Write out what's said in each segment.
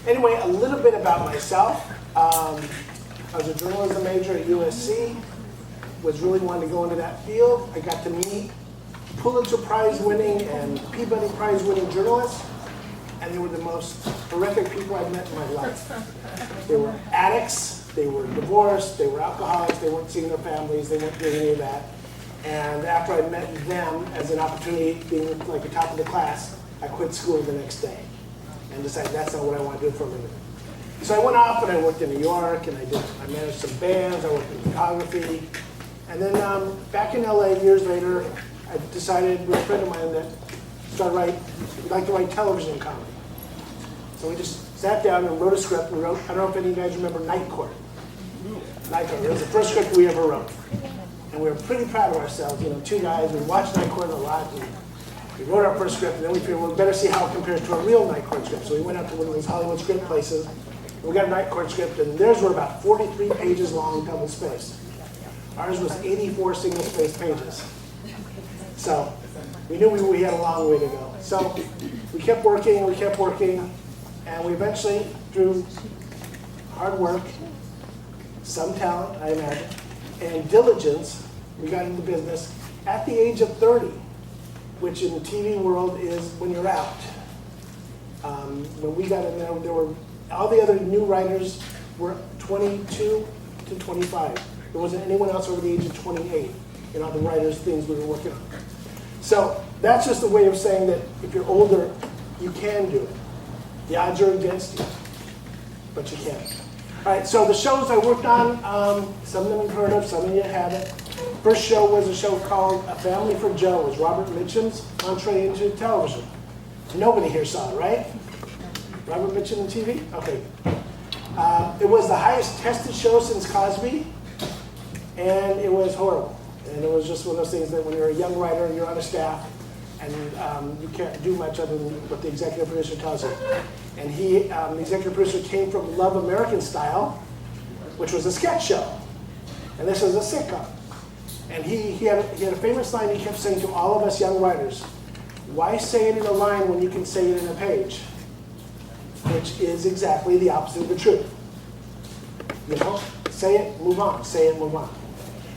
Anyway, a little bit about myself. I was a journalism major at USC. Was really wanting to go into that field. I got to meet Pulitzer Prize winning and Peabody Prize winning journalists, and they were the most horrific people I've met in my life. They were addicts, they were divorced, they were alcoholics, they weren't seeing their families, they weren't doing any of that. And after I met them as an opportunity, being like the top of the class, I quit school the next day and decided that's not what I want to do for a living. So I went off and I worked in New York, and I managed some bands, I worked in photography. And then back in LA years later, I decided with a friend of mine that we'd like to write television comedy. So we just sat down and wrote a script. We wrote, I don't know if any of you guys remember Night Court. Night Court, it was the first script we ever wrote. And we were pretty proud of ourselves, two guys, we watched Night Court a lot, and we wrote our first script, and then we figured, well, we better see how it compares to a real Night Court script. So we went out to one of those Hollywood script places, and we got a Night Court script, and theirs were about 43 pages long, double-spaced. Ours was 84 single-spaced pages. So we knew we had a long way to go. So we kept working, and we eventually, through hard work, some talent, I imagine, and diligence, we got into business at the age of 30, which in the TV world is when you're out. When we got in there were all the other new writers were 22 to 25. There wasn't anyone else over the age of 28 in all the writers' things we were working on. So that's just a way of saying that if you're older, you can do it. The odds are against you, but you can. All right, so the shows I worked on, some of them you've heard of, some of you haven't. First show was a show called A Family for Joe. It was Robert Mitchum's entree into television. Nobody here saw it, right? Robert Mitchum on TV? Okay. It was the highest tested show since Cosby, and it was horrible. And it was just one of those things that when you're a young writer and you're on a staff, and you can't do much other than what the executive producer tells you. And the executive producer came from Love American Style, which was a sketch show. And this was a sitcom. And he had a famous line he kept saying to all of us young writers, why say it in a line when you can say it in a page? Which is exactly the opposite of the truth. Say it, move on. Say it, move on.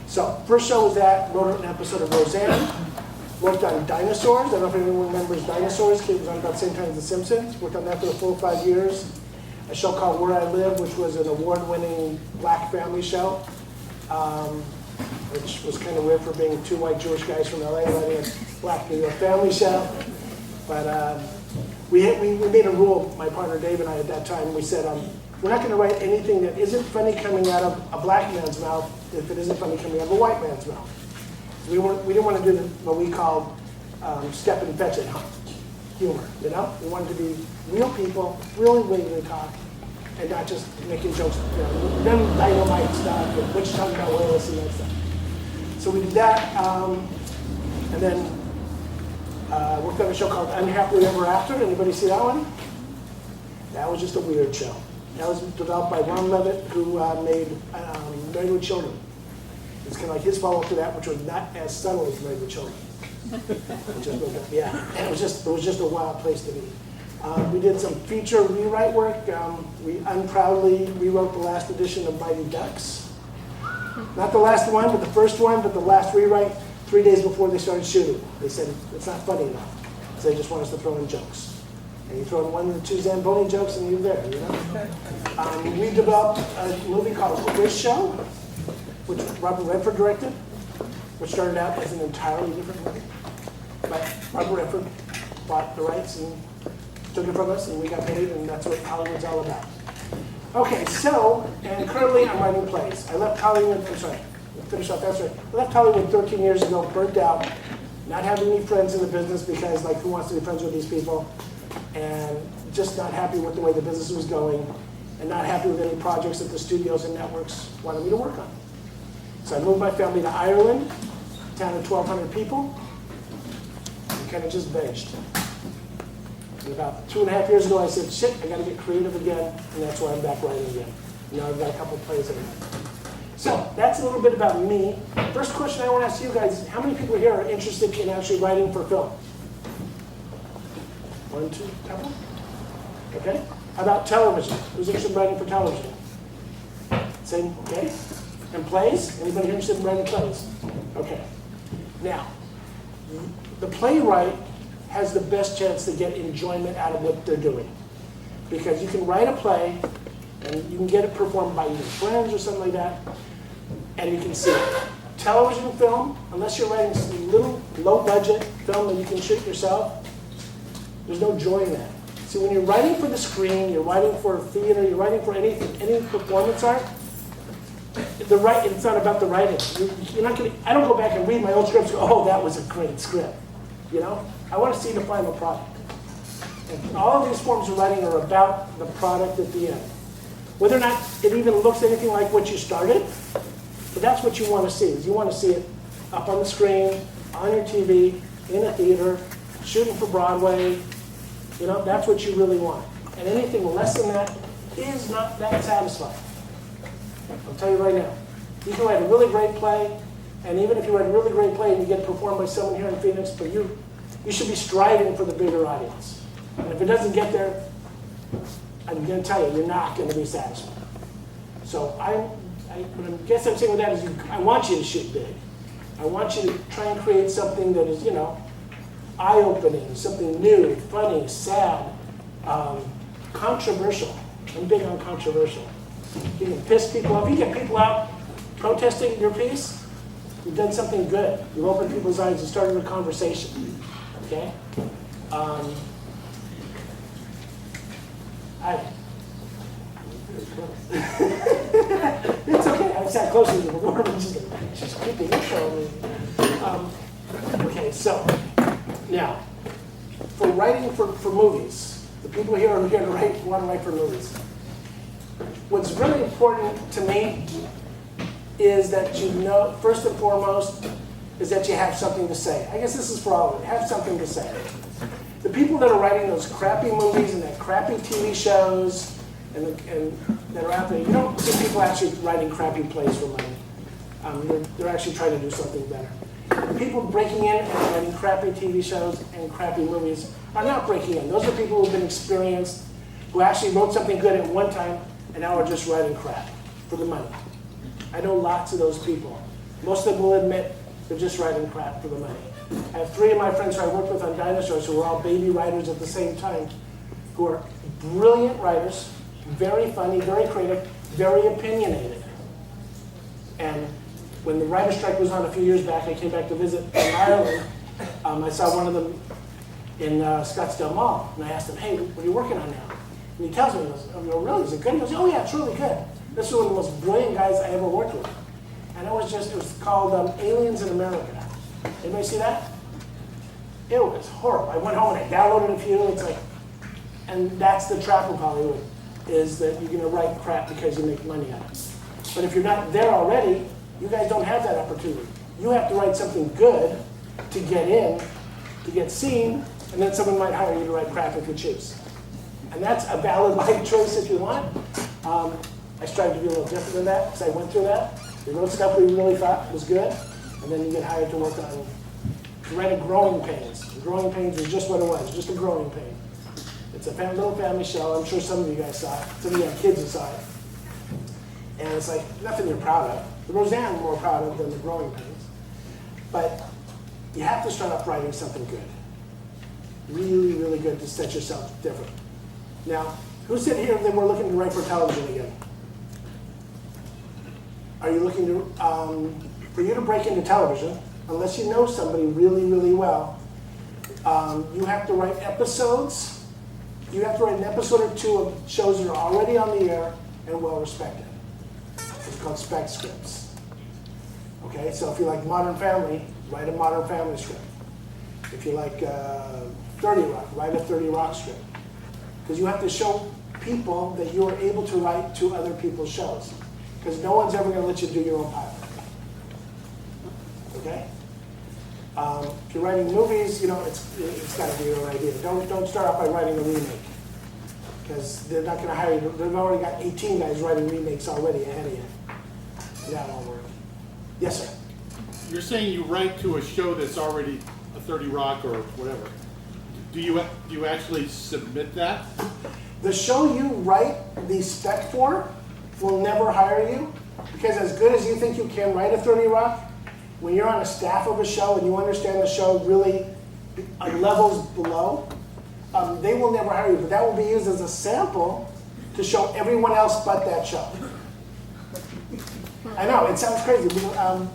So, first show was that, wrote an episode of Roseanne, worked on Dinosaurs. I don't know if anyone remembers Dinosaurs, it was on about the same time as The Simpsons. Worked on that for the full 5 years. A show called Where I Live, which was an award-winning black family show, which was kind of weird for being two white Jewish guys from LA writing a black New York family show. But we made a rule, my partner Dave and I at that time, we said, we're not going to write anything that isn't funny coming out of a black man's mouth if it isn't funny coming out of a white man's mouth. We didn't want to do what we called step and fetch it humor, We wanted to be real people, really way they talk, and not just making jokes, them dynamite stuff, and Wichita about Willis and that stuff. So we did that, and then worked on a show called Unhappily Ever After. Anybody see that one? That was just a weird show. That was developed by Ron Levitt, who made Married with Children. It's kind of like his follow-up to that, which was not as subtle as Married with Children. And it was just a wild place to be. We did some feature rewrite work. We unproudly rewrote the last edition of Mighty Ducks. Not the last one, but the first one, but the last rewrite 3 days before they started shooting. They said, it's not funny enough. So they just want us to throw in jokes. And you throw in one or two Zamboni jokes and you're there, We developed a movie called Quiz Show, which Robert Redford directed, which started out as an entirely different movie. But Robert Redford bought the rights and took it from us, and we got paid, and that's what Hollywood's all about. Okay, and currently I'm writing plays. I left Hollywood, I left Hollywood 13 years ago, burnt out, not having any friends in the business because, who wants to be friends with these people? And just not happy with the way the business was going, and not happy with any projects that the studios and networks wanted me to work on. So I moved my family to Ireland, a town of 1,200 people, and kind of just vegged. And about 2.5 years ago, I said, shit, I got to get creative again, and that's why I'm back writing again. Now I've got a couple plays in it. So that's a little bit about me. First question I want to ask you guys is, how many people here are interested in actually writing for film? 1, 2, couple? Okay. How about television? Who's interested in writing for television? Same, okay. And plays? Anybody interested in writing plays? Okay. Now, the playwright has the best chance to get enjoyment out of what they're doing. Because you can write a play, and you can get it performed by your friends or something like that, and you can see it. Television film, unless you're writing a little low-budget film that you can shoot yourself, there's no joy in that. See, when you're writing for the screen, you're writing for theater, you're writing for anything, any performance art, it's not about the writing. You're not gonna, I don't go back and read my old scripts and go, oh, that was a great script. You know? I want to see the final product. And all of these forms of writing are about the product at the end. Whether or not it even looks anything like what you started, but that's what you want to see. Is you want to see it up on the screen, on your TV, in a theater, shooting for Broadway. You know, that's what you really want. And anything less than that is not that satisfying. I'll tell you right now. You can write a really great play, and even if you write a really great play and you get performed by someone here in Phoenix, but you should be striving for the bigger audience. And if it doesn't get there, I'm going to tell you, you're not going to be satisfied. So what I guess I'm saying with that is I want you to shoot big. I want you to try and create something that is, you know, eye-opening, something new, funny, sad, controversial. I'm big on controversial. You can piss people off. You get people out protesting your piece, you've done something good. You've opened people's eyes and started a conversation. Okay? It's okay. I sat closer to the woman. She's creeping in on me. Okay, so now for writing for movies, the people here are here to want to write for movies. What's really important to me is that you know, first and foremost, is that you have something to say. I guess this is for all of it. Have something to say. The people that are writing those crappy movies and that crappy TV shows and that are out there, you don't see people actually writing crappy plays for money. They're actually trying to do something better. The people breaking in and writing crappy TV shows and crappy movies are not breaking in. Those are people who have been experienced, who actually wrote something good at one time and now are just writing crap for the money. I know lots of those people. Most of them will admit they're just writing crap for the money. I have 3 of my friends who I worked with on Dinosaurs who were all baby writers at the same time, who are brilliant writers, very funny, very creative, very opinionated. And when the writer's strike was on a few years back, I came back to visit in Ireland. I saw one of them in Scottsdale Mall, and I asked him, hey, what are you working on now? And he tells me, he goes, oh, really, is it good? He goes, oh yeah, it's really good. This is one of the most brilliant guys I ever worked with. And it was called Aliens in America. Anybody see that? It was horrible. I went home and I downloaded a few. It's like, and that's the trap of Hollywood, is that you're going to write crap because you make money on it. But if you're not there already, you guys don't have that opportunity. You have to write something good to get in, to get seen, and then someone might hire you to write crap if you choose. And that's a valid life choice if you want. I strive to be a little different than that because I went through that. We wrote stuff we really thought was good, and then you get hired to work on, to write a Growing Pains. Growing Pains is just what it was, just a growing pain. It's a little family show. I'm sure some of you guys saw it. Some of you have kids who saw it. And it's like nothing you're proud of. The Roseanne more proud of than the Growing Pains. But you have to start off writing something good. Really, really good to set yourself different. Now, who's sitting here and we're looking to write for television again? Are you looking to, for you to break into television, unless you know somebody really, really well, you have to write episodes. You have to write an episode or 2 of shows that are already on the air and well respected. It's called spec scripts. Okay, so if you like Modern Family, write a Modern Family script. If you like 30 Rock, write a 30 Rock script. Because you have to show people that you are able to write to other people's shows. Because no one's ever going to let you do your own pilot. Okay? If you're writing movies, you know, it's got to be your idea. Don't start off by writing a remake. Because they're not going to hire you. They've already got 18 guys writing remakes already ahead of you. That won't work. Yes, sir? You're saying you write to a show that's already a 30 Rock or whatever. Do you actually submit that? The show you write the spec for will never hire you, because as good as you think you can write a 30 Rock, when you're on a staff of a show and you understand the show really on levels below, they will never hire you. But that will be used as a sample to show everyone else but that show. I know, it sounds crazy. Well,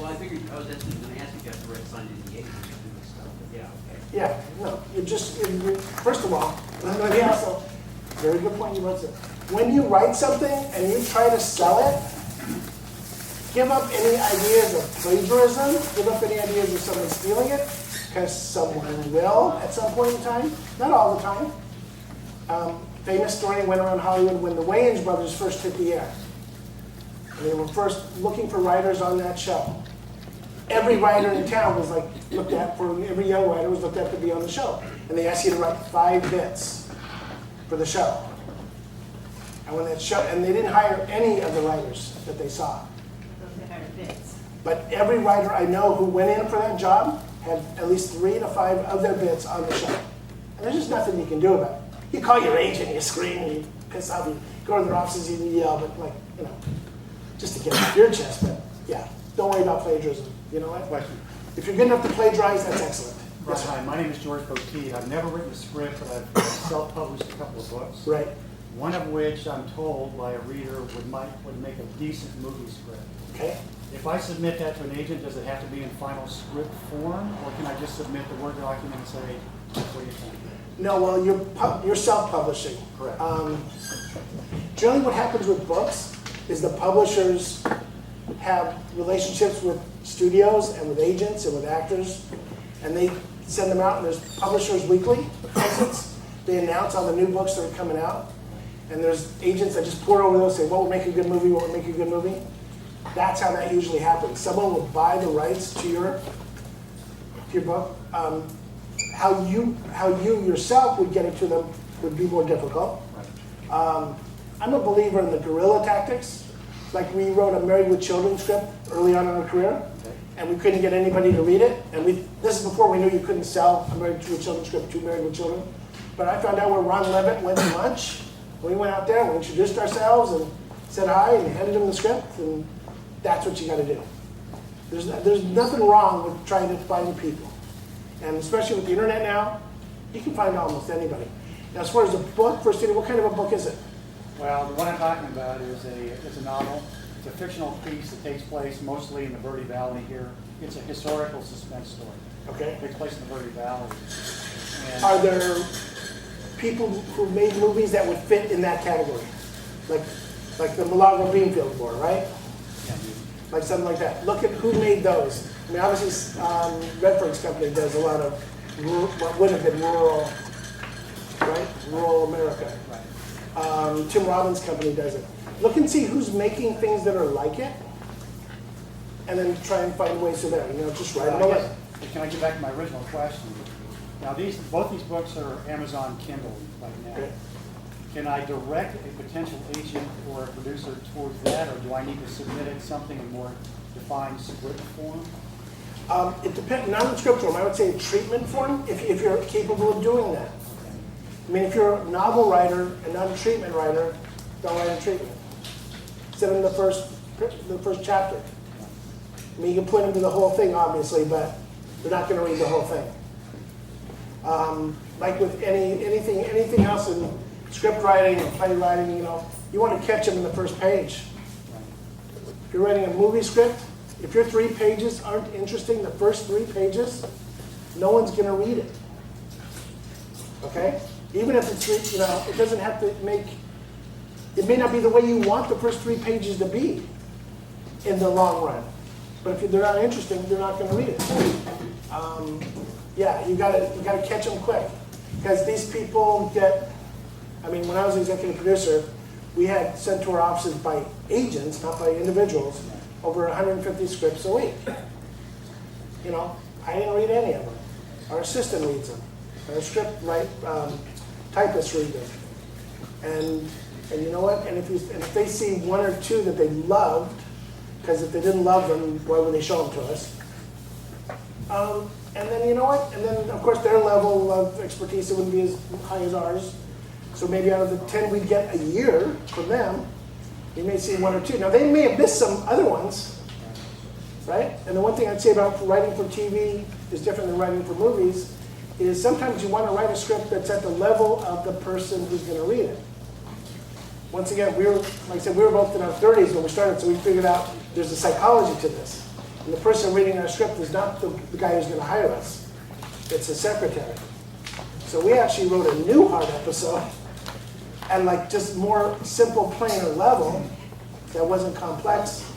I figured, I was actually going to ask if you have to write signed NDA and do this stuff, but yeah, okay. Yeah, no, first of all, let me also, very good point you brought up. When you write something and you try to sell it, give up any ideas of plagiarism, give up any ideas of someone stealing it, because someone will at some point in time, not all the time. Famous story went around Hollywood when the Wayans brothers first hit the air. And they were first looking for writers on that show. Every writer in town was looked at for, every young writer was looked at to be on the show. And they asked you to write 5 bits for the show. And when that show, and they didn't hire any of the writers that they saw. They hired bits. But every writer I know who went in for that job had at least 3 to 5 of their bits on the show. And there's just nothing you can do about it. You call your agent, you scream, and you piss off, you go to their offices, and you yell, but just to get off your chest. But yeah, don't worry about plagiarism. You know what? Question. If you're good enough to plagiarize, that's excellent. Right, hi, my name is George Poteet. I've never written a script, but I've self-published a couple of books. Right. One of which I'm told by a reader would make a decent movie script. Okay. If I submit that to an agent, does it have to be in final script form, or can I just submit the Word document and say, what do you think? No, well, you're self-publishing. Correct. Generally, what happens with books is the publishers have relationships with studios and with agents and with actors, and they send them out, and there's Publishers Weekly, for instance. They announce all the new books that are coming out, and there's agents that just pour over those and say, what would make a good movie, what would make a good movie? That's how that usually happens. Someone will buy the rights to your book. How you yourself would get it to them would be more difficult. I'm a believer in the guerrilla tactics. Like we wrote a Married with Children script early on in our career, and we couldn't get anybody to read it. And this is before we knew you couldn't sell a Married with Children script to Married with Children. But I found out where Ron Levitt went to lunch. We went out there and we introduced ourselves and said hi and handed him the script, and that's what you got to do. There's nothing wrong with trying to find people. And especially with the internet now, you can find almost anybody. Now, as far as a book, for a studio, what kind of a book is it? Well, the one I'm talking about is a novel. It's a fictional piece that takes place mostly in the Verde Valley here. It's a historical suspense story. Okay. It takes place in the Verde Valley. And Are there people who made movies that would fit in that category? Like the Milagro Beanfield War, right? yeah, Like something like that. Look at who made those. I mean, obviously, Redford's company does a lot of what would have been rural, right? Rural America. right. Tim Robbins' company does it. Look and see who's making things that are like it, and then try and find ways to there. Just write them I away. guess, can I get back to my original question? Now, both these books are Amazon Kindle right now. Okay. Can I direct a potential agent or a producer towards that, or do I need to submit it something in more defined script form? It depends, not in script form, I would say a treatment form, if you're capable of doing that. I mean, if you're a novel writer and not a treatment writer, don't write a treatment. Send them the first chapter. I mean, you can put them to the whole thing, obviously, but they're not going to read the whole thing. Like with anything else in script writing and playwriting, you want to catch them in the first page. If you're writing a movie script, if your 3 pages aren't interesting, the first 3 pages, no one's going to read it. Okay? Even if it's, it doesn't have to it may not be the way you want the first 3 pages to be in the long run. But if they're not interesting, they're not going to read it. Yeah, you gotta catch them quick. Because these people when I was executive producer, we had sent to our offices by agents, not by individuals, over 150 scripts a week. I didn't read any of them. Our assistant reads them. Our script typists read them. And you know what? And if they see 1 or 2 that they loved, because if they didn't love them, why would they show them to us? And then you know what? And then of course their level of expertise wouldn't be as high as ours. So maybe out of the 10 we get a year from them, you may see 1 or 2. Now they may have missed some other ones, right? And the one thing I'd say about writing for TV is different than writing for movies, is sometimes you want to write a script that's at the level of the person who's going to read it. Once again, like I said, we were both in our 30s when we started, so we figured out there's a psychology to this. And the person reading our script is not the guy who's going to hire us. It's the secretary. So we actually wrote a new hard episode at like just more simple, plainer level that wasn't complex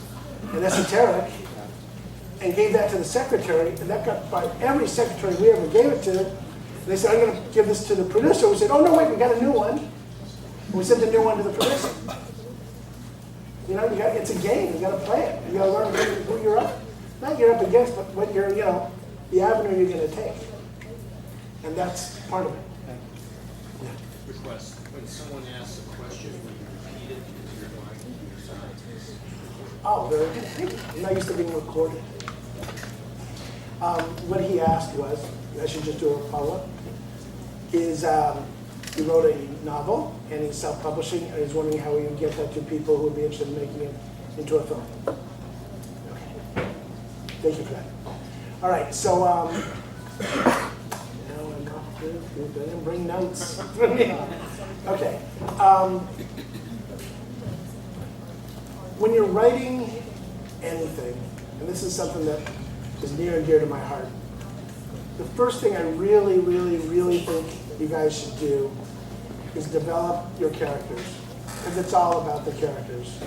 and esoteric, and gave that to the secretary, and that got by every secretary we ever gave it to. They said, I'm going to give this to the producer. We said, oh no, wait, we got a new one. And we sent the new one to the producer. You know, it's a game. You got to play it. You got to learn who you're up, not you're up against, but what you're, the avenue you're going to take. And that's part of it. Yeah. Request, when someone asks a question, will you repeat it because you're going to your side? Oh, I'm not used to being recorded. What he asked was, I should just do a follow-up, is he wrote a novel and he's self-publishing, and he's wondering how he would get that to people who would be interested in making it into a film. Okay. Thank you for that. All right, so now I'm not good. I didn't bring notes. Okay. When you're writing anything, and this is something that is near and dear to my heart, the first thing I really, really, really think you guys should do is develop your characters, because it's all about the characters.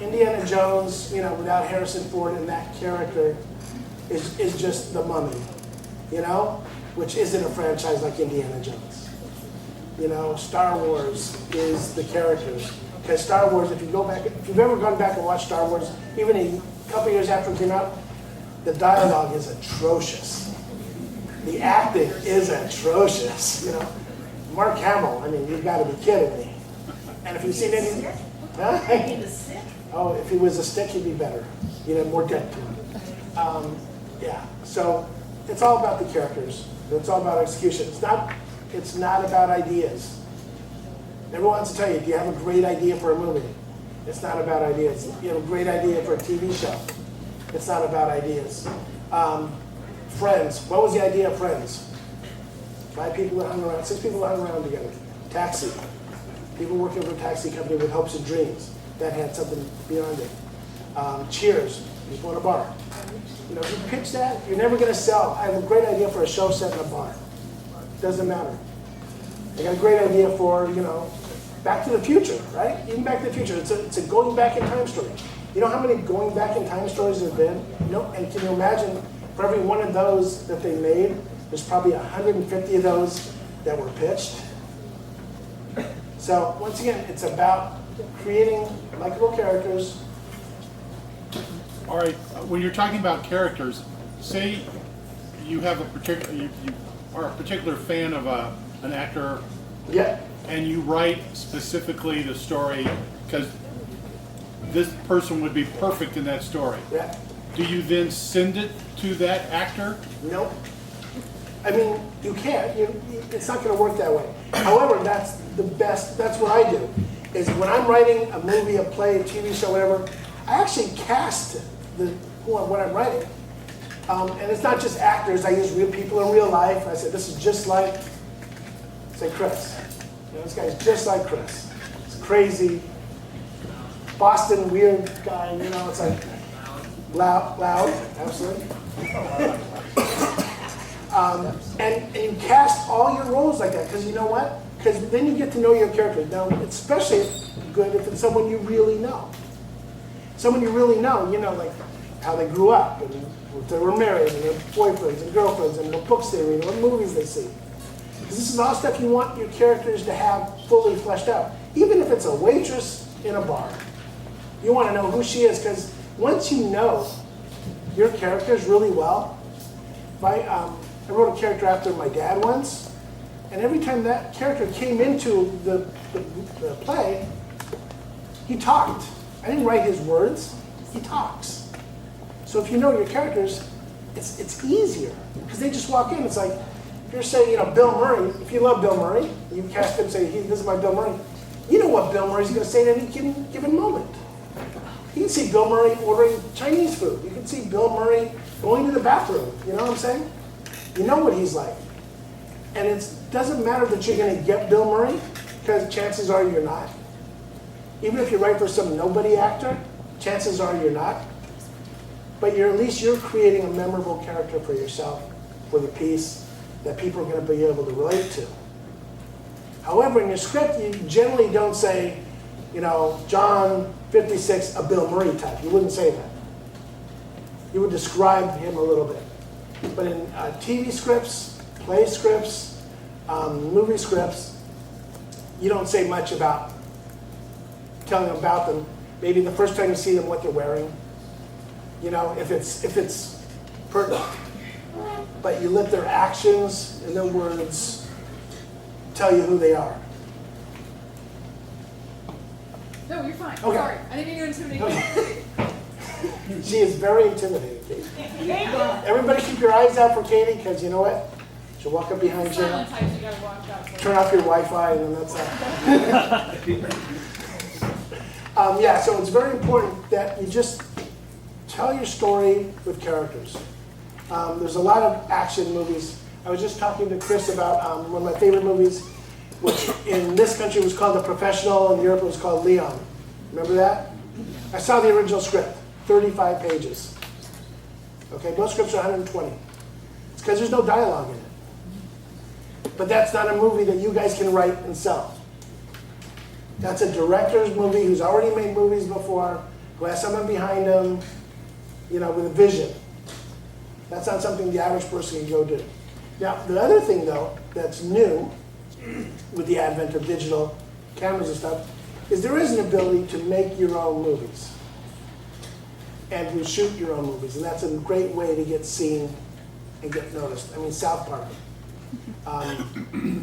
Indiana Jones, without Harrison Ford, and that character is just the mummy, which isn't a franchise like Indiana Jones. Star Wars is the characters. Because Star Wars, if you've ever gone back and watched Star Wars, even a couple years after it came out, the dialogue is atrocious. The acting is atrocious. Mark Hamill, you've got to be kidding me. And if you've seen any, oh, if he was a stick, he'd be better. He'd have more depth to him. Yeah. So it's all about the characters. It's all about execution. It's not about ideas. Everyone wants to tell you, do you have a great idea for a movie? It's not about ideas. You have a great idea for a TV show. It's not about ideas. Friends. What was the idea of Friends? 5 people that hung around, 6 people that hung around together. Taxi. People working for a taxi company with hopes and dreams. That had something beyond it. Cheers. People in a bar. If you pitch that, you're never going to sell. I have a great idea for a show set in a bar. Doesn't matter. I got a great idea for, Back to the Future, right? Even Back to the Future. It's a going back in time story. You know how many going back in time stories there have been? And can you imagine, for every one of those that they made, there's probably 150 of those that were pitched. So once again, it's about creating likable characters. All right, when you're talking about characters, say you have you are a particular fan of an actor, Yeah. and you write specifically the story because this person would be perfect in that story. Yeah. Do you then send it to that actor? Nope. You can't. It's not going to work that way. However, that's the best. That's what I do. Is when I'm writing a movie, a play, a TV show, whatever, I actually cast what I'm writing. And it's not just actors. I use real people in real life. I said, this is just like, say, Chris. This guy's just like Chris. It's crazy, Boston weird guy. It's like loud, absolutely. And you cast all your roles like that, because you know what? Because then you get to know your character. Now, it's especially good if it's someone you really know. Someone you really know, like how they grew up, and if they were married, and their boyfriends and girlfriends, and what books they read, and what movies they see. Because this is all stuff you want your characters to have fully fleshed out. Even if it's a waitress in a bar, you want to know who she is, because once you know your characters really well, I wrote a character after my dad once, and every time that character came into the play, he talked. I didn't write his words, he talks. So if you know your characters, it's easier, because they just walk in, it's like, If you're saying, Bill Murray, if you love Bill Murray, you cast him and say, this is my Bill Murray. You know what Bill Murray's going to say at any given moment. You can see Bill Murray ordering Chinese food. You can see Bill Murray going to the bathroom. You know what I'm saying? You know what he's like. And it doesn't matter that you're going to get Bill Murray, because chances are you're not. Even if you write for some nobody actor, chances are you're not. But at least you're creating a memorable character for yourself, for the piece, that people are going to be able to relate to. However, in your script, you generally don't say, John 56, a Bill Murray type. You wouldn't say that. You would describe him a little bit. But in TV scripts, play scripts, movie scripts, you don't say much about telling about them. Maybe the first time you see them, what they're wearing. If it's pertinent. But you let their actions and their words tell you who they are. No, you're fine. Okay. Sorry. I didn't mean to intimidate you. She is very intimidating, Katie. Everybody keep your eyes out for Katie, because you know what? She'll walk up behind you, Silent types you gotta watch out for. turn off your Wi-Fi, and then that's that. So it's very important that you just tell your story with characters. There's a lot of action movies. I was just talking to Chris about one of my favorite movies, which in this country was called The Professional, in Europe it was called Leon. Remember that? I saw the original script, 35 pages. Okay, most scripts are 120. It's because there's no dialogue in it. But that's not a movie that you guys can write and sell. That's a director's movie who's already made movies before, who has someone behind him, with a vision. That's not something the average person can go do. Now, the other thing, though, that's new with the advent of digital cameras and stuff, is there is an ability to make your own movies and to shoot your own movies. And that's a great way to get seen and get noticed. I mean, South Park.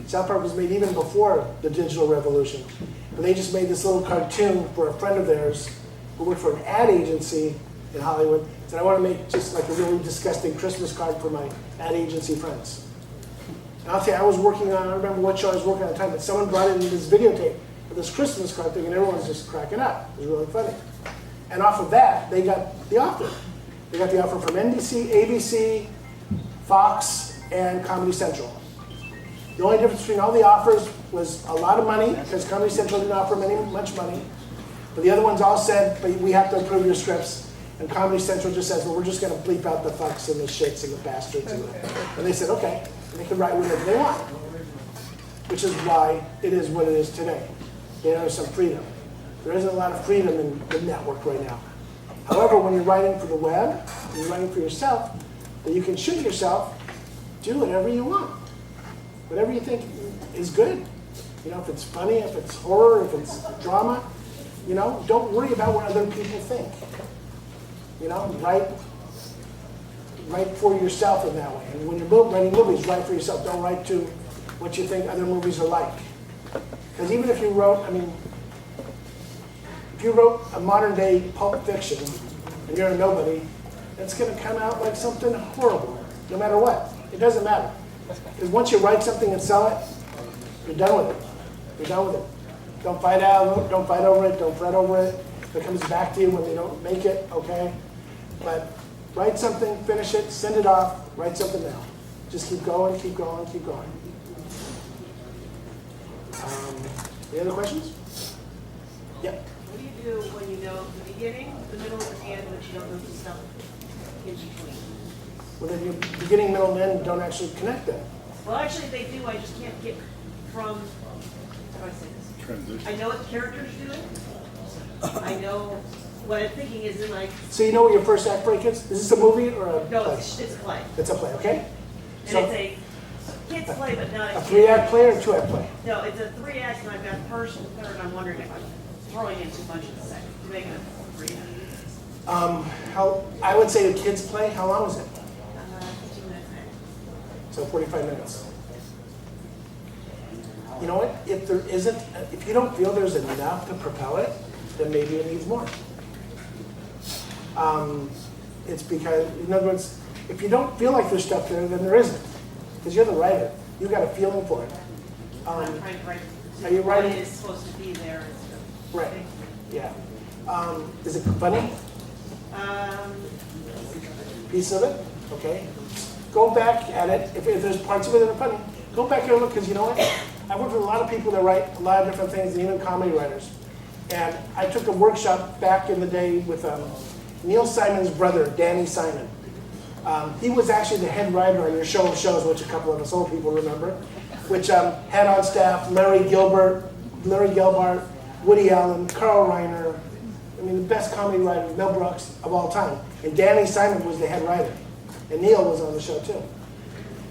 South Park was made even before the digital revolution. And they just made this little cartoon for a friend of theirs who worked for an ad agency in Hollywood. Said, I want to make just like a really disgusting Christmas card for my ad agency friends. And I'll tell you, I don't remember what show I was working on at the time, but someone brought in this videotape with this Christmas card thing, and everyone's just cracking up. It was really funny. And off of that, they got the offer. They got the offer from NBC, ABC, Fox, and Comedy Central. The only difference between all the offers was a lot of money, because Comedy Central didn't offer much money. But the other ones all said, but we have to approve your scripts. And Comedy Central just says, well, we're just going to bleep out the fucks and the shits and the bastards. And they said, okay. And they can write whatever they want. Which is why it is what it is today. There's some freedom. There isn't a lot of freedom in the network right now. However, when you're writing for the web, and you're writing for yourself, then you can shoot yourself, do whatever you want. Whatever you think is good. If it's funny, if it's horror, if it's drama, don't worry about what other people think. Write for yourself in that way. And when you're writing movies, write for yourself. Don't write to what you think other movies are like. Because even if you wrote, if you wrote a modern day Pulp Fiction and you're a nobody, it's going to come out like something horrible, no matter what. It doesn't matter. Because once you write something and sell it, you're done with it. You're done with it. Don't fight over it, don't fret over it. If it comes back to you when they don't make it, okay? But write something, finish it, send it off, write something now. Just keep going, keep going, keep going. Any other questions? Yep. What do you do when you know the beginning, the middle, and the end, but you don't know the stuff in between? Well, then your beginning, middle, and end don't actually connect them. Well, actually, they do. I just can't get from, how do I say this? Transition. I know what the character's doing. I know what I'm thinking is in like, So you know what your first act break is? Is this a movie or a no, play? it's a play. It's a play, okay? And So it's a kid's play, but not a a 3-act play or a 2-act play? No, it's a 3-act, and I've got first and third, and I'm wondering if I'm throwing in too much in the second to make it a 3-act. I would say a kid's play. How long is it? 15 minutes. So 45 minutes. You know what? If you don't feel there's enough to propel it, then maybe it needs more. It's because, in other words, if you don't feel like there's stuff there, then there isn't. because you're the writer. You got a feeling for it. I'm trying to write. Are you writing? What is supposed to be there and stuff. Right. Yeah. Is it funny? Piece of it? Okay. Go back at it. If there's parts of it that are funny, go back and look, because you know what? I worked with a lot of people that write a lot of different things, even comedy writers. And I took a workshop back in the day with Neil Simon's brother, Danny Simon. He was actually the head writer on Your Show of Shows, which a couple of us old people remember, which had on staff Larry Gelbart, Woody Allen, Carl Reiner. I mean, the best comedy writers, Mel Brooks, of all time. And Danny Simon was the head writer. And Neil was on the show too.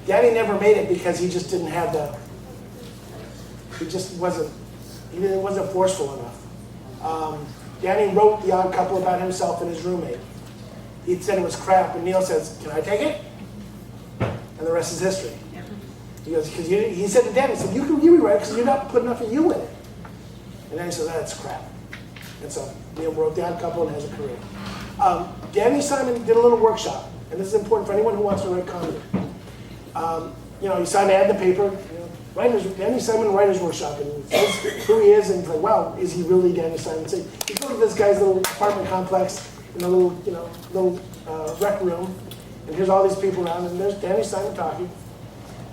Danny never made it because he just didn't have he wasn't forceful enough. Danny wrote The Odd Couple about himself and his roommate. He said it was crap, and Neil says, "Can I take it?" And the rest is history. He goes, because he said to Danny, he said, you rewrite it because you're not putting enough of you in it. And Danny said, "That's crap." And so Neil wrote The Odd Couple and has a career. Danny Simon did a little workshop, and this is important for anyone who wants to write comedy. You sign an ad in the paper, Danny Simon Writers Workshop, and he says who he is, and he's like, wow, is he really Danny Simon? So you go to this guy's little apartment complex in a little rec room, and here's all these people around, and there's Danny Simon talking.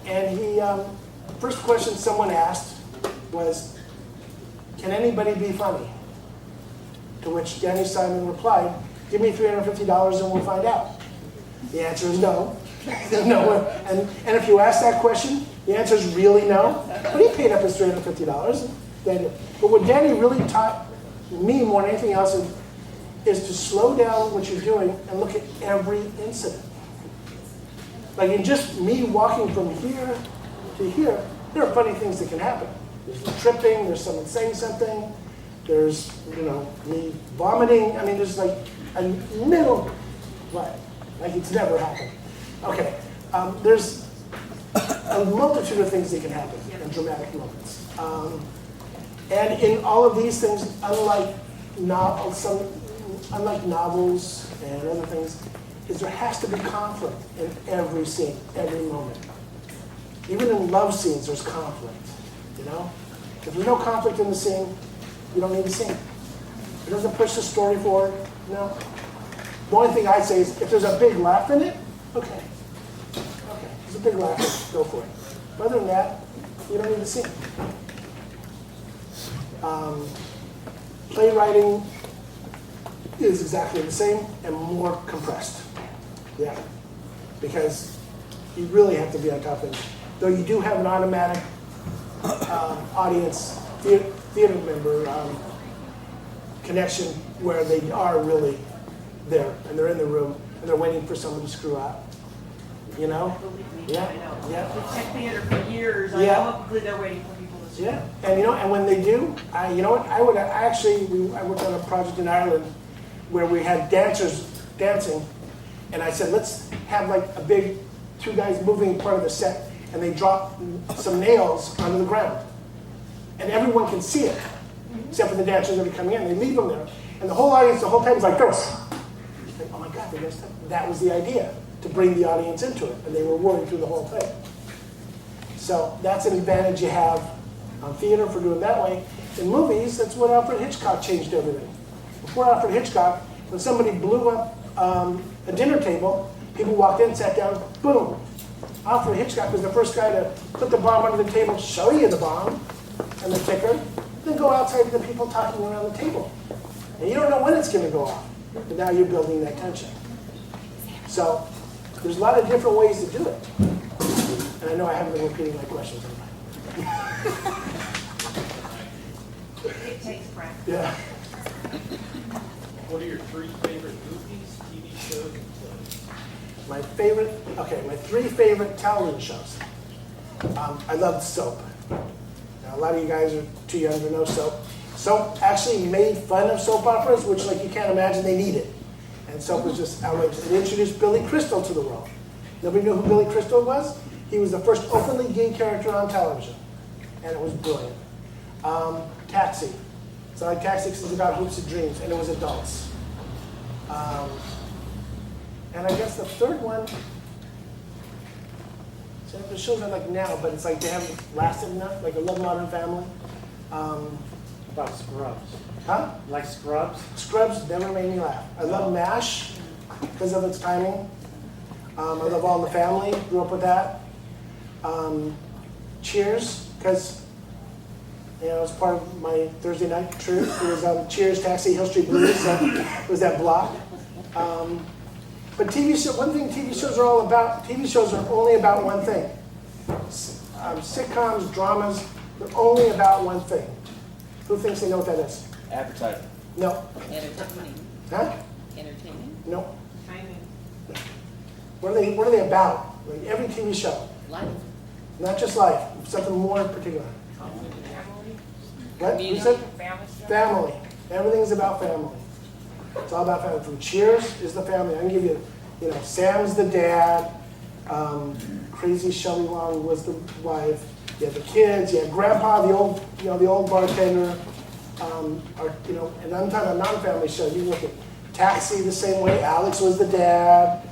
And he, first question someone asked was, "Can anybody be funny?" To which Danny Simon replied, "Give me $350 and we'll find out." The answer is no. No. And if you ask that question, the answer is really no. But he paid up his $350. But what Danny really taught me more than anything else is to slow down what you're doing and look at every incident. Like in just me walking from here to here, there are funny things that can happen. There's the tripping, there's someone saying something, there's, me vomiting. I mean, there's like a middle, like it's never happened. Okay, there's a multitude of things that can happen in dramatic moments. And in all of these things, unlike novels and other things, is there has to be conflict in every scene, every moment. Even in love scenes, there's conflict, If there's no conflict in the scene, you don't need the scene. It doesn't push the story forward, no. The only thing I say is, if there's a big laugh in it, okay, there's a big laugh in it, go for it. But other than that, you don't need the scene. Playwriting is exactly the same and more compressed. Yeah, because you really have to be on top of it. Though you do have an automatic audience, theater member connection where they are really there and they're in the room and they're waiting for someone to screw up. Believe me, Yeah. I know. Yeah. With tech theater for years, I Yeah. know they're waiting for people to screw up. Yeah, and when they do, I worked on a project in Ireland where we had dancers dancing, and I said, let's have like a big two guys moving part of the set, and they drop some nails onto the ground, and everyone can see it, except for the dancers that are coming in. They leave them there, and the whole audience the whole time is like this. Like, oh my God, they messed up. That was the idea, to bring the audience into it, and they were working through the whole thing. So that's an advantage you have on theater for doing it that way. In movies, that's what Alfred Hitchcock changed everything. Before Alfred Hitchcock, when somebody blew up a dinner table, people walked in, sat down, boom. Alfred Hitchcock was the first guy to put the bomb under the table, show you the bomb and the ticker, then go outside to the people talking around the table. And you don't know when it's going to go off, but now you're building that tension. So there's a lot of different ways to do it. And I know I haven't been repeating my questions. It takes practice. Yeah. What are your 3 favorite movies, TV shows, and plays? My three favorite television shows. I loved Soap. Now, a lot of you guys are too young to know Soap. Soap actually made fun of soap operas, which, like, you can't imagine they needed. And Soap was just outrageous. It introduced Billy Crystal to the world. Nobody knew who Billy Crystal was? He was the first openly gay character on television. And it was brilliant. Taxi. It's not like Taxi because it's about hoops and dreams, and it was adults. And I guess the third one, So the shows I like now, but it's like they haven't lasted enough, like I love Modern Family. About Scrubs. Huh? Like Scrubs? Scrubs never made me laugh. I love MASH because of its timing. I love All in the Family, grew up with that. Cheers, because it's part of my Thursday night truth. It was Cheers, Taxi, Hill Street Blues, so it was that block. But one thing TV shows are all about, TV shows are only about one thing. Sitcoms, dramas, they're only about one thing. Who thinks they know what that is? Advertising. No. Entertaining. Huh? Entertaining. No. Timing. What are they about? Like every TV show. Life. Not just life, something more particular. What? You Community. said? Family. Everything's about family. It's all about family. From Cheers is the family. I can give you, Sam's the dad. Crazy Shelley Long was the wife. You had the kids. You had Grandpa, the old bartender. And I'm talking about non-family shows. You look at Taxi the same way. Alex was the dad.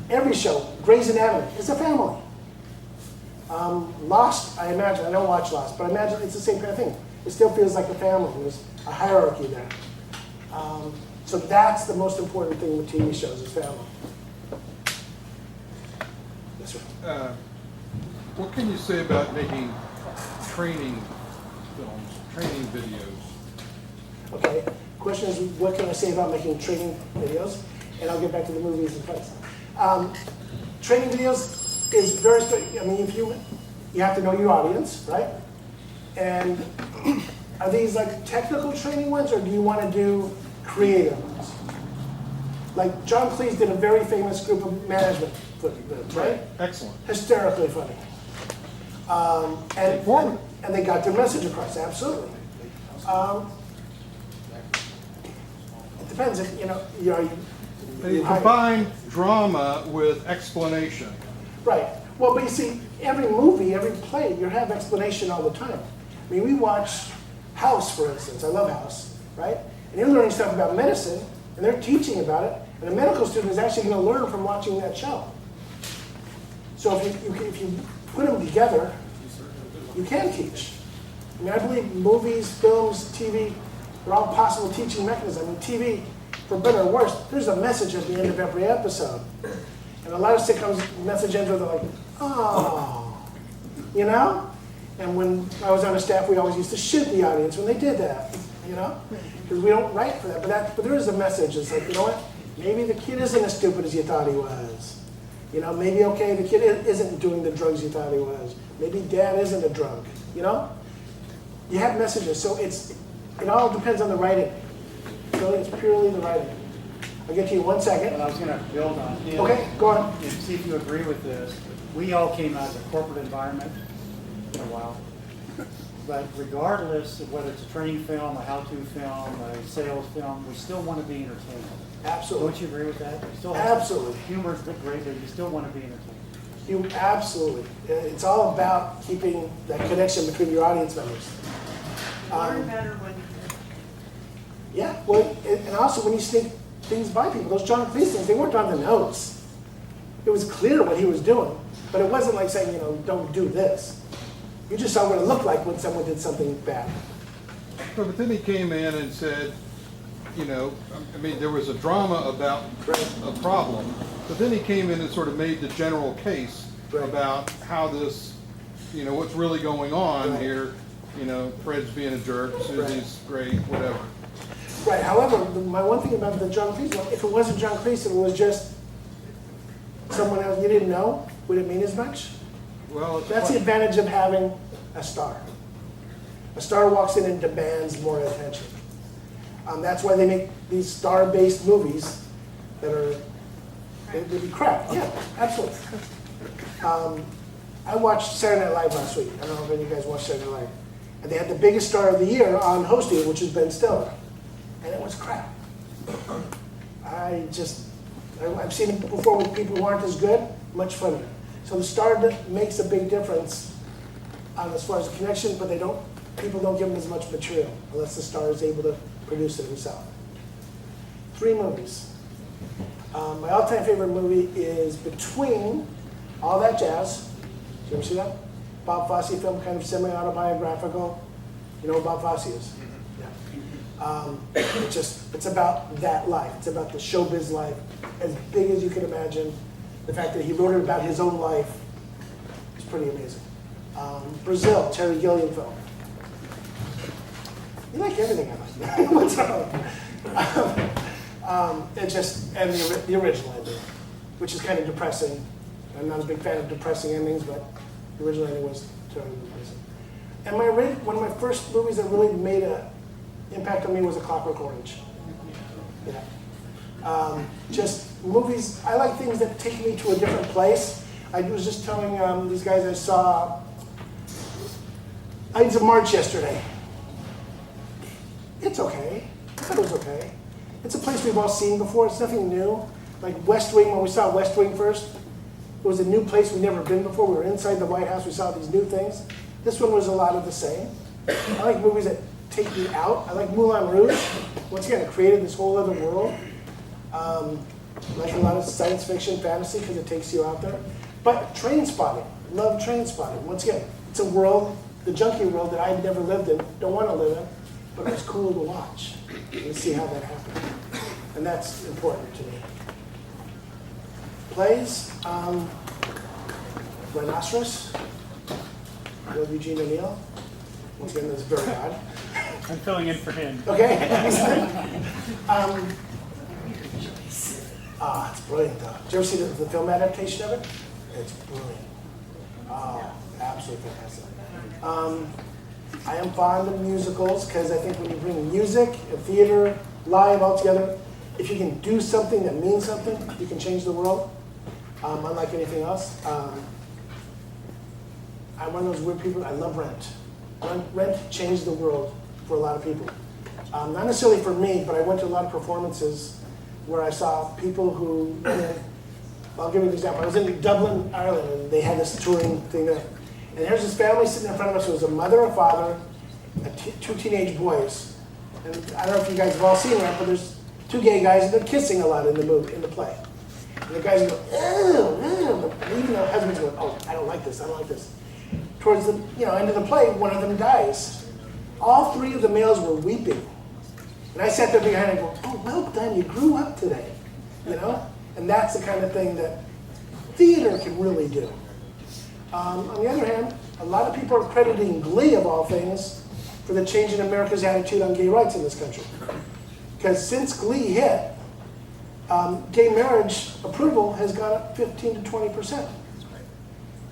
Every show, Grey's Anatomy, is a family. Lost, I imagine, I don't watch Lost, but I imagine it's the same kind of thing. It still feels like a family. There's a hierarchy there. So that's the most important thing with TV shows is family. Yes, sir. What can you say about making training films, training videos? Okay, question is, what can I say about making training videos? And I'll get back to the movies and place. Training videos is very, if you have to know your audience, right? And are these like technical training ones, or do you want to do creative ones? Like John Cleese did a very famous group of management videos, right? Excellent. Hysterically funny. And they got their message across, absolutely. It depends if, They combine drama with explanation. Right. Well, but you see, every movie, every play, you have explanation all the time. I mean, we watch House, for instance. I love House, right? And you're learning stuff about medicine, and they're teaching about it, and a medical student is actually going to learn from watching that show. So if you put them together, you can teach. I mean, I believe movies, films, TV, they're all possible teaching mechanisms. I mean, TV, for better or worse, there's a message at the end of every episode. And a lot of sitcoms message ends with like, oh, And when I was on a staff, we always used to shoot the audience when they did that, because we don't write for that. But there is a message. It's like, you know what? Maybe the kid isn't as stupid as you thought he was. Maybe, okay, the kid isn't doing the drugs you thought he was. Maybe dad isn't a drunk, You have messages, so it all depends on the writing. So it's purely the writing. I'll get to you 1 second. And I was going to build on it. Okay, go on. And see if you agree with this. We all came out of a corporate environment. It's been a while. But regardless of whether it's a training film, a how-to film, a sales film, we still want to be entertained. Absolutely. Don't you agree with that? You still Absolutely. Humor is great, but you still want to be entertained. You absolutely. It's all about keeping that connection between your audience members. Learn better when you Yeah, well, and also when you sneak things by people, those John Cleese things, they weren't on the nose. It was clear what he was doing, but it wasn't like saying, don't do this. You just saw what it looked like when someone did something bad. But then he came in and said, there was a drama about a problem, but then he came in and sort of made the general case about how this, what's really going on here. Fred's being a jerk, Susie's great, whatever. Right, however, my one thing about the John Cleese one, if it wasn't John Cleese and it was just someone else you didn't know, would it mean as much? Well, That's the advantage of having a star. A star walks in and demands more attention. That's why they make these star-based movies that are, they'd be crap. Yeah, absolutely. I watched Saturday Night Live last week. I don't know if any of you guys watched Saturday Night Live. And they had the biggest star of the year on hosting it, which is Ben Stiller. And it was crap. I've seen it before with people who aren't as good, much funnier. So the star makes a big difference as far as the connection, but people don't give them as much material unless the star is able to produce it himself. 3 movies. My all-time favorite movie is between all that jazz. Did you ever see that? Bob Fosse film, kind of semi-autobiographical. You know what Bob Fosse is? Yeah. It's about that life. It's about the showbiz life, as big as you can imagine. The fact that he wrote it about his own life is pretty amazing. Brazil, Terry Gilliam film. You like everything I like. What's wrong? And the original ending, which is kind of depressing. I'm not a big fan of depressing endings, but the original ending was totally depressing. And one of my first movies that really made an impact on me was A Clockwork Orange. Yeah. Just movies, I like things that take me to a different place. I was just telling these guys I saw Ides of March yesterday. It's okay. I thought it was okay. It's a place we've all seen before. It's nothing new. Like West Wing, when we saw West Wing first, it was a new place we'd never been before. We were inside the White House. We saw these new things. This one was a lot of the same. I like movies that take me out. I like Moulin Rouge. Once again, it created this whole other world. Like a lot of science fiction, fantasy, because it takes you out there. But Train Spotting. Love Train Spotting. Once again, it's a world, the junkie world that I've never lived in, don't want to live in, but it's cool to watch and see how that happened. And that's important to me. Plays, Rhinoceros, love Eugene O'Neill. Once again, that's very odd. I'm filling in for him. Okay, excellent. It's brilliant though. Did you ever see the film adaptation of it? It's brilliant. Oh, absolutely fantastic. I am fond of musicals because I think when you bring music and theater live all together, if you can do something that means something, you can change the world, unlike anything else. I'm one of those weird people, I love Rent. Rent changed the world for a lot of people. Not necessarily for me, but I went to a lot of performances where I saw people who, I'll give you an example. I was in Dublin, Ireland, and they had this touring thing there. And here's this family sitting in front of us. It was a mother, a father, two teenage boys. And I don't know if you guys have all seen that, but there's two gay guys, and they're kissing a lot in the play. And the guys go, ew. And even the husband's going, oh, I don't like this, I don't like this. Towards the end of the play, one of them dies. All three of the males were weeping. And I sat there behind and go, oh, well done, you grew up today, And that's the kind of thing that theater can really do. On the other hand, a lot of people are crediting Glee, of all things, for the change in America's attitude on gay rights in this country. Because since Glee hit, gay marriage approval has gone up 15 to 20%.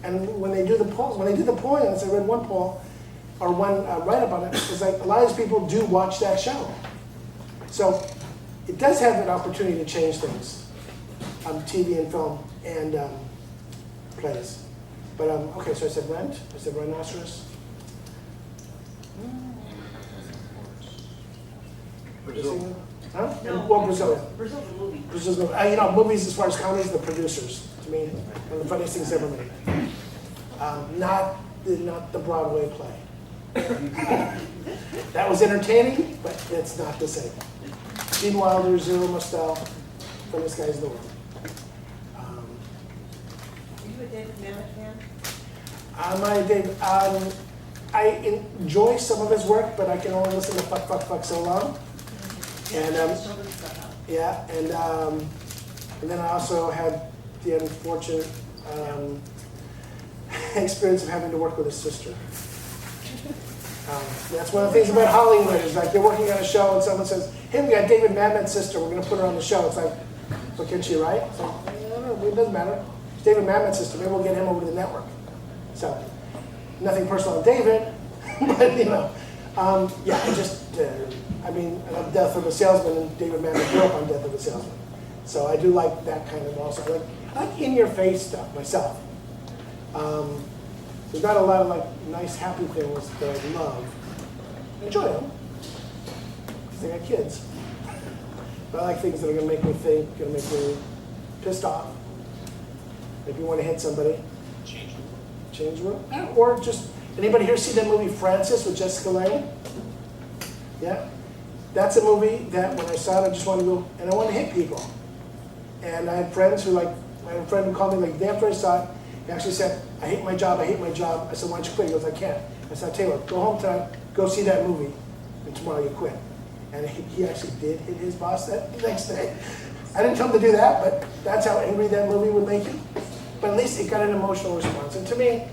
And when they do the polls, when they did the polling, I read one poll, or one write-up on it, it's like a lot of these people do watch that show. So it does have an opportunity to change things on TV and film and plays. But okay, so I said Rent, I said Rhinoceros. Brazil. Huh? No. Well, Brazil. Brazil's a movie. Brazil's movies as far as comedies, the producers, to me, one of the funniest things ever made. Not the Broadway play. That was entertaining, but it's not the same. Gene Wilder, Zero Mostel, funniest guys in the world. Are you a David Mamet fan? I enjoy some of his work, but I can only listen to fuck so long. And yeah, and then I also had the unfortunate experience of having to work with his sister. That's one of the things about Hollywood is like you're working on a show and someone says, "Hey, we got David Mamet's sister. We're going to put her on the show." It's like, "So can she write?" It's like, "No, it doesn't matter. It's David Mamet's sister. Maybe we'll get him over to the network." So, nothing personal on David, but yeah, I love Death of a Salesman, and David Mamet grew up on Death of a Salesman. So I do like that kind of also. I like in-your-face stuff myself. There's not a lot of nice, happy things that I love. I enjoy them, because they got kids. But I like things that are going to make me think, going to make me pissed off. If you want to hit somebody. Change the world. Or just, anybody here see that movie Frances with Jessica Lange? Yeah? That's a movie that when I saw it, I just wanted to go, and I wanted to hit people. And I had friends who I had a friend who called me the day after I saw it, He actually said, I hate my job, I hate my job. I said, why don't you quit? He goes, I can't. I said, Taylor, go home tonight, go see that movie, and tomorrow you quit. And he actually did hit his boss that next day. I didn't tell him to do that, but that's how angry that movie would make him. But at least it got an emotional response. And to me,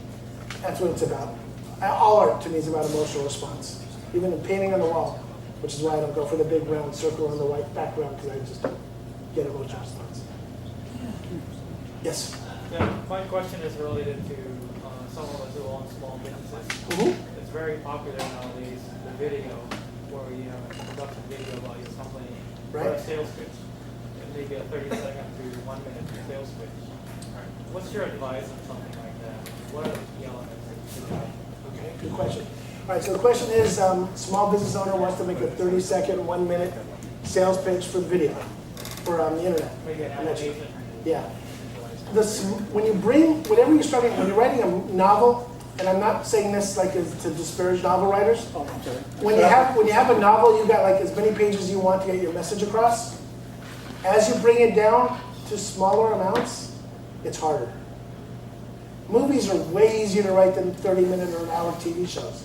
that's what it's about. All art to me is about emotional response. Even in painting on the wall, which is why I don't go for the big round circle on the white background, because I just don't get emotional response. Yes? Yeah, my question is related to someone who owns small businesses. Mm-hmm. It's very popular nowadays, the video, where you have a production video about your company, or a Right. sales pitch. It may be a 30-second to 1 minute sales pitch. What's your advice on something like that? What are the key elements that you should have? Okay, good question. All right, so the question is, small business owner wants to make a 30-second, 1 minute sales pitch for video, for the internet. Maybe an I'm not sure. application. Yeah. When you bring, whatever you're starting, when you're writing a novel, and I'm not saying this like to disparage novel writers, Oh, I'm sorry. when you have a novel, you've got like as many pages as you want to get your message across. As you bring it down to smaller amounts, it's harder. Movies are way easier to write than 30-minute or an hour TV shows.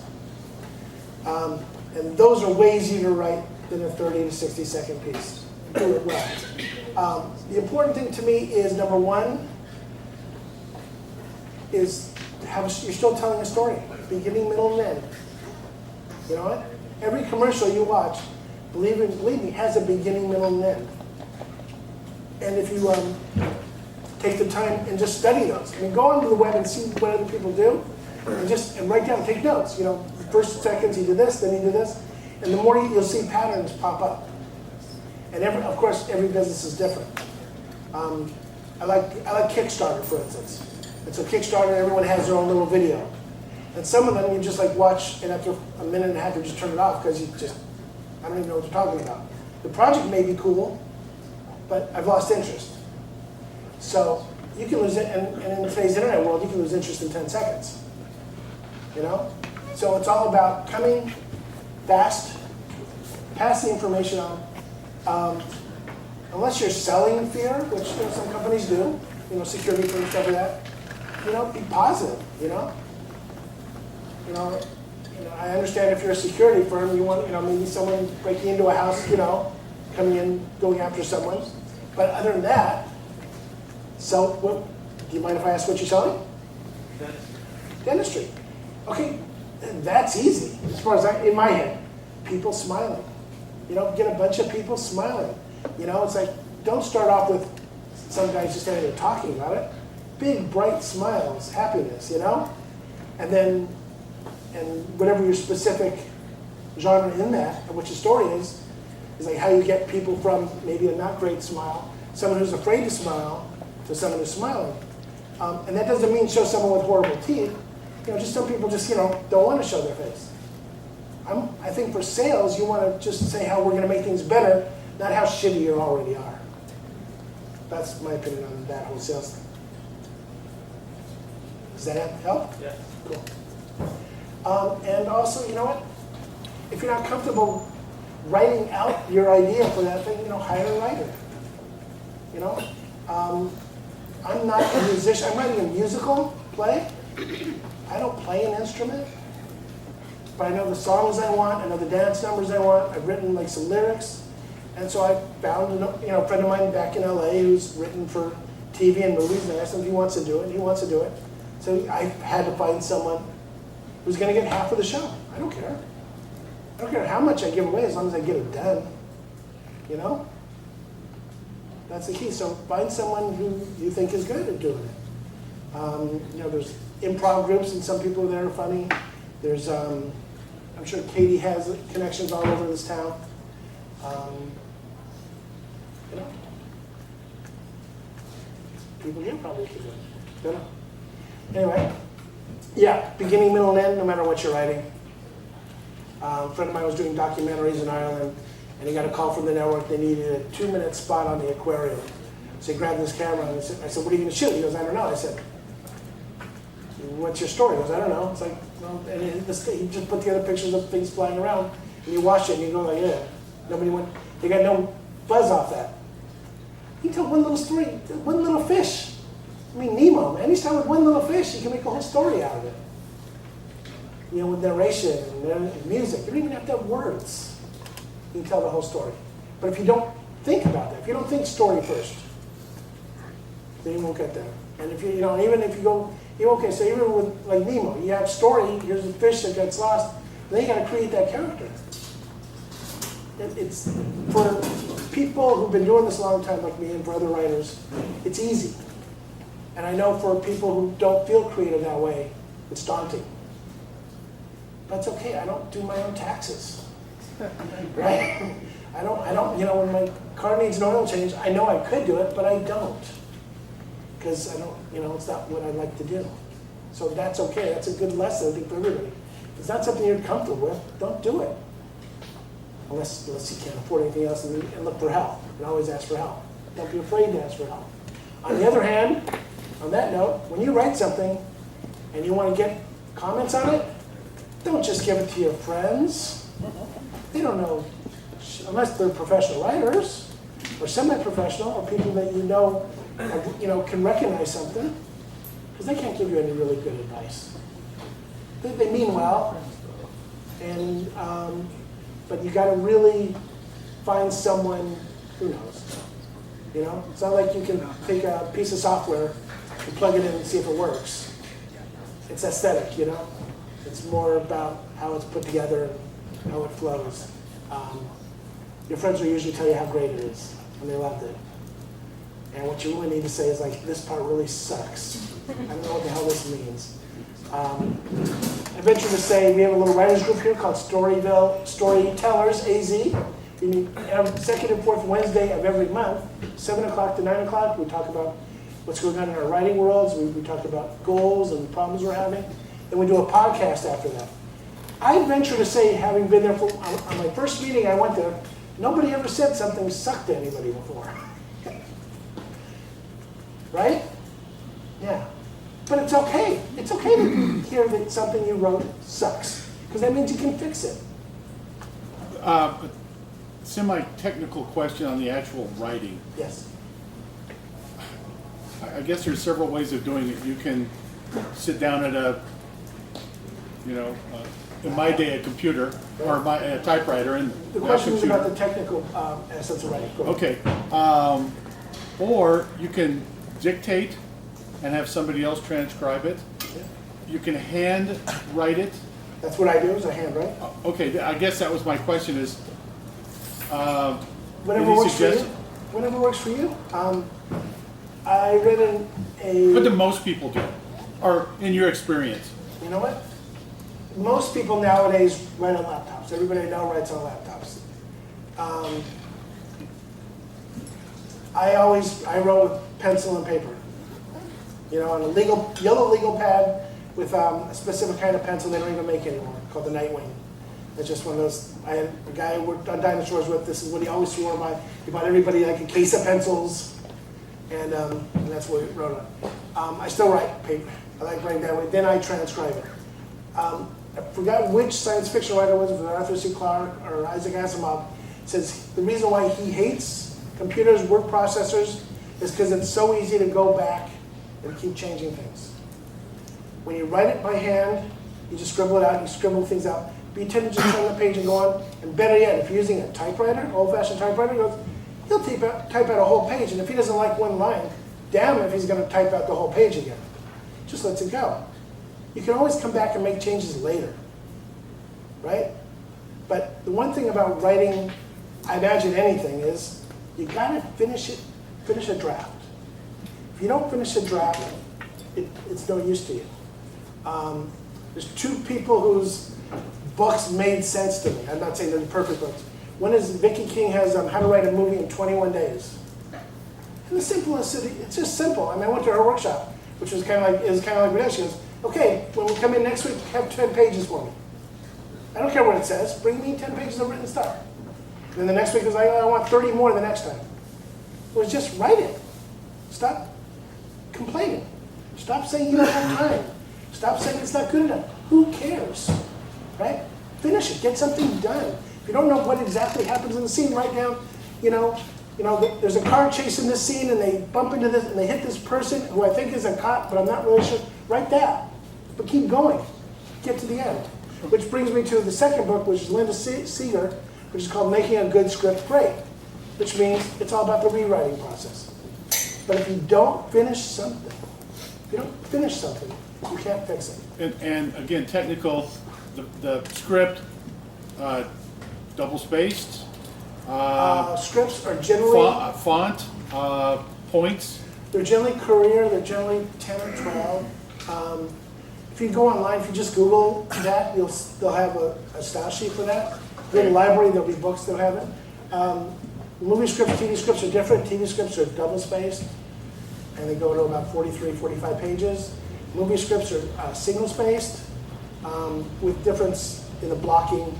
And those are way easier to write than a 30 to 60-second piece. Do it well. The important thing to me is, number one, is you're still telling a story, beginning, middle, and end. You know what? Every commercial you watch, believe me, has a beginning, middle, and end. And if you take the time and just study those, I mean, go onto the web and see what other people do, and write down, take notes. You know, first seconds he did this, then he did this, and the more you'll see patterns pop up. And of course, every business is different. I like Kickstarter, for instance. And so Kickstarter, everyone has their own little video. And some of them you just like watch, and after a minute and a half you just turn it off because I don't even know what they're talking about. The project may be cool, but I've lost interest. So you can lose it, and in today's internet world, you can lose interest in 10 seconds. You know? So it's all about coming fast, pass the information on. Unless you're selling fear, which some companies do, security firms, stuff like that, be positive, I understand if you're a security firm, you want, maybe someone breaking into a house, coming in, going after someone. But other than that, do you mind if I ask what you're selling? Dentistry. Okay, that's easy, as far as in my head. People smiling. Get a bunch of people smiling. It's like, don't start off with some guys just standing there talking about it. Big, bright smiles, happiness, And then, and whatever your specific genre in that, and what your story is like how you get people from maybe a not great smile, someone who's afraid to smile, to someone who's smiling. And that doesn't mean show someone with horrible teeth. Just some people just, don't want to show their face. I think for sales, you want to just say how we're going to make things better, not how shitty you already are. That's my opinion on that whole sales thing. Does that help? Yeah. Cool. And also, you know what? If you're not comfortable writing out your idea for that thing, hire a writer. I'm not a musician. I'm writing a musical play. I don't play an instrument, but I know the songs I want. I know the dance numbers I want. I've written like some lyrics. And so I found a friend of mine back in LA who's written for TV and movies, and I asked him if he wants to do it. He wants to do it. So I had to find someone who's going to get half of the show. I don't care. I don't care how much I give away as long as I get it done. That's the key. So find someone who you think is good at doing it. There's improv groups, and some people there are funny. There's, I'm sure Katie has connections all over this town. People here probably could do it. Don't know. Anyway, yeah, beginning, middle, and end, no matter what you're writing. A friend of mine was doing documentaries in Ireland, and he got a call from the network. They needed a 2-minute spot on the aquarium. So he grabbed his camera, and I said, what are you going to shoot? He goes, I don't know. I said, what's your story? He goes, I don't know. It's like, well, and he just put together pictures of things flying around, and you watch it, and you go like, yeah. They got no buzz off that. You tell one little story, one little fish I mean, Nemo, man, you start with one little fish, you can make a whole story out of it. You know, with narration and music. You don't even have to have words. You can tell the whole story. But if you don't think about that, if you don't think story first, then you won't get there. And if you know, even if you go, okay, so even with like Nemo, you have story, here's a fish that gets lost, then you got to create that character. It's for people who've been doing this a long time like me and for other writers, it's easy. And I know for people who don't feel creative that way, it's daunting. But it's okay, I don't do my own taxes. Right? I don't, you know, when my car needs an oil change, I know I could do it, but I don't. Because I don't, you know, it's not what I like to do. So that's okay, that's a good lesson, I think, for everybody. If it's not something you're comfortable with, don't do it. Unless you can't afford anything else and look for help. And always ask for help. Don't be afraid to ask for help. On the other hand, on that note, when you write something and you want to get comments on it, don't just give it to your friends. They don't know, unless they're professional writers or semi-professional or people that you know, can recognize something, because they can't give you any really good advice. They mean well, and but you got to really find someone who knows. You know, it's not like you can take a piece of software and plug it in and see if it works. It's aesthetic, you know. It's more about how it's put together and how it flows. Your friends will usually tell you how great it is, and they loved it. And what you really need to say is like, this part really sucks. I don't know what the hell this means. I venture to say we have a little writers group here called Storytellers, AZ. We meet every second and fourth Wednesday of every month, 7 o'clock to 9 o'clock. We talk about what's going on in our writing worlds. We talk about goals and the problems we're having. Then we do a podcast after that. I venture to say, having been there on my first meeting I went there, nobody ever said something sucked to anybody before. Right? Yeah. But it's okay. It's okay to hear that something you wrote sucks, because that means you can fix it. Semi-technical question on the actual writing. Yes. I guess there's several ways of doing it. You can sit down at a, in my day, a computer or a typewriter, and The question is about the technical essence of writing. Okay. Or you can dictate and have somebody else transcribe it. You can hand write it. That's what I do, is I hand write. Okay, I guess that was my question is, Whatever works for you. Whatever works for you. I read what do most people do? Or in your experience? You know what? Most people nowadays write on laptops. Everybody I know writes on laptops. I wrote with pencil and paper. You know, on a yellow legal pad with a specific kind of pencil they don't even make anymore, called the Nightwing. It's just one of those. I had a guy I worked on dinosaurs with. This is what he always swore by. He bought everybody like a case of pencils, and that's what he wrote on. I still write paper. I like writing that way. Then I transcribe it. I forgot which science fiction writer it was Arthur C. Clarke or Isaac Asimov. Says the reason why he hates computers, word processors, is because it's so easy to go back and keep changing things. When you write it by hand, you just scribble it out, you scribble things out. But you tend to just turn the page and go on. And better yet, if you're using a typewriter, old-fashioned typewriter, he'll type out a whole page. And if he doesn't like one line, damn if he's going to type out the whole page again. Just lets it go. You can always come back and make changes later, right? But the one thing about writing, I imagine anything, is you got to finish a draft. If you don't finish a draft, it's no use to you. There's two people whose books made sense to me. I'm not saying they're the perfect books. One is Vicky King has How to Write a Movie in 21 Days. And the simplest, it's just simple. I mean, I went to her workshop, which was kind of like Renee. She goes, okay, when we come in next week, have 10 pages for me. I don't care what it says. Bring me 10 pages of written stuff. And then the next week was like, I want 30 more the next time. It was just write it. Stop complaining. Stop saying you don't have time. Stop saying it's not good enough. Who cares? Right? Finish it. Get something done. If you don't know what exactly happens in the scene, write down, you know, there's a car chasing this scene and they bump into this and they hit this person who I think is a cop, but I'm not really sure. Write that, but keep going. Get to the end. Which brings me to the second book, which is Linda Seeger, which is called Making a Good Script Great, which means it's all about the rewriting process. But if you don't finish something, you can't fix it. And again, technical, the script, double spaced, Scripts are generally, font, points. they're generally career, they're generally 10 or 12. If you go online, if you just Google that, they'll have a style sheet for that. In the library, there'll be books that have it. Movie scripts, TV scripts are different. TV scripts are double spaced, and they go to about 43, 45 pages. Movie scripts are single spaced, with difference in the blocking.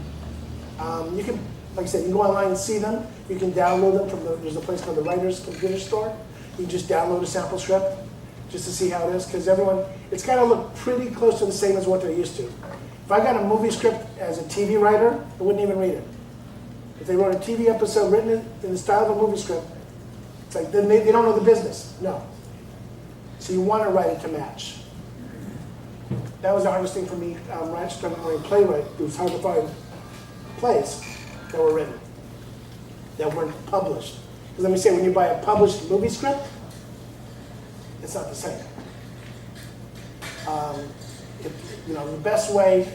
You can, like I said, you can go online and see them. You can download them from there's a place called the Writer's Computer Store. You can just download a sample script just to see how it is, because it's got to look pretty close to the same as what they're used to. If I got a movie script as a TV writer, I wouldn't even read it. If they wrote a TV episode written in the style of a movie script, it's like then they don't know the business. No. So you want to write it to match. That was the hardest thing for me, starting when I playwright. It was hard to find plays that were written, that weren't published. Because let me say, when you buy a published movie script, it's not the same. The best way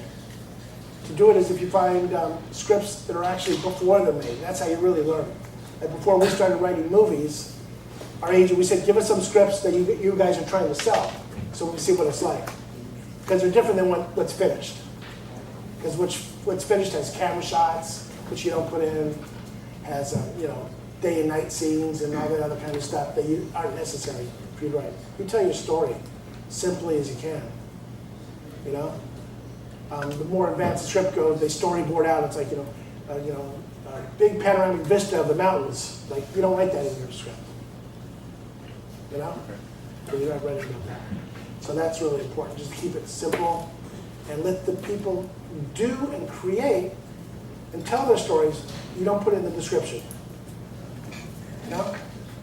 to do it is if you find scripts that are actually before they're made. That's how you really learn. Like before we started writing movies, our agent, we said, give us some scripts that you guys are trying to sell so we can see what it's like. Because they're different than what's finished. Because what's finished has camera shots, which you don't put in, has day and night scenes and all that other kind of stuff that aren't necessary for you to write. You tell your story simply as you can. The more advanced the script goes, they storyboard out. It's like a big panoramic vista of the mountains. Like you don't write that in your script. So you're not ready to do that. So that's really important. Just keep it simple and let the people do and create and tell their stories. You don't put it in the description.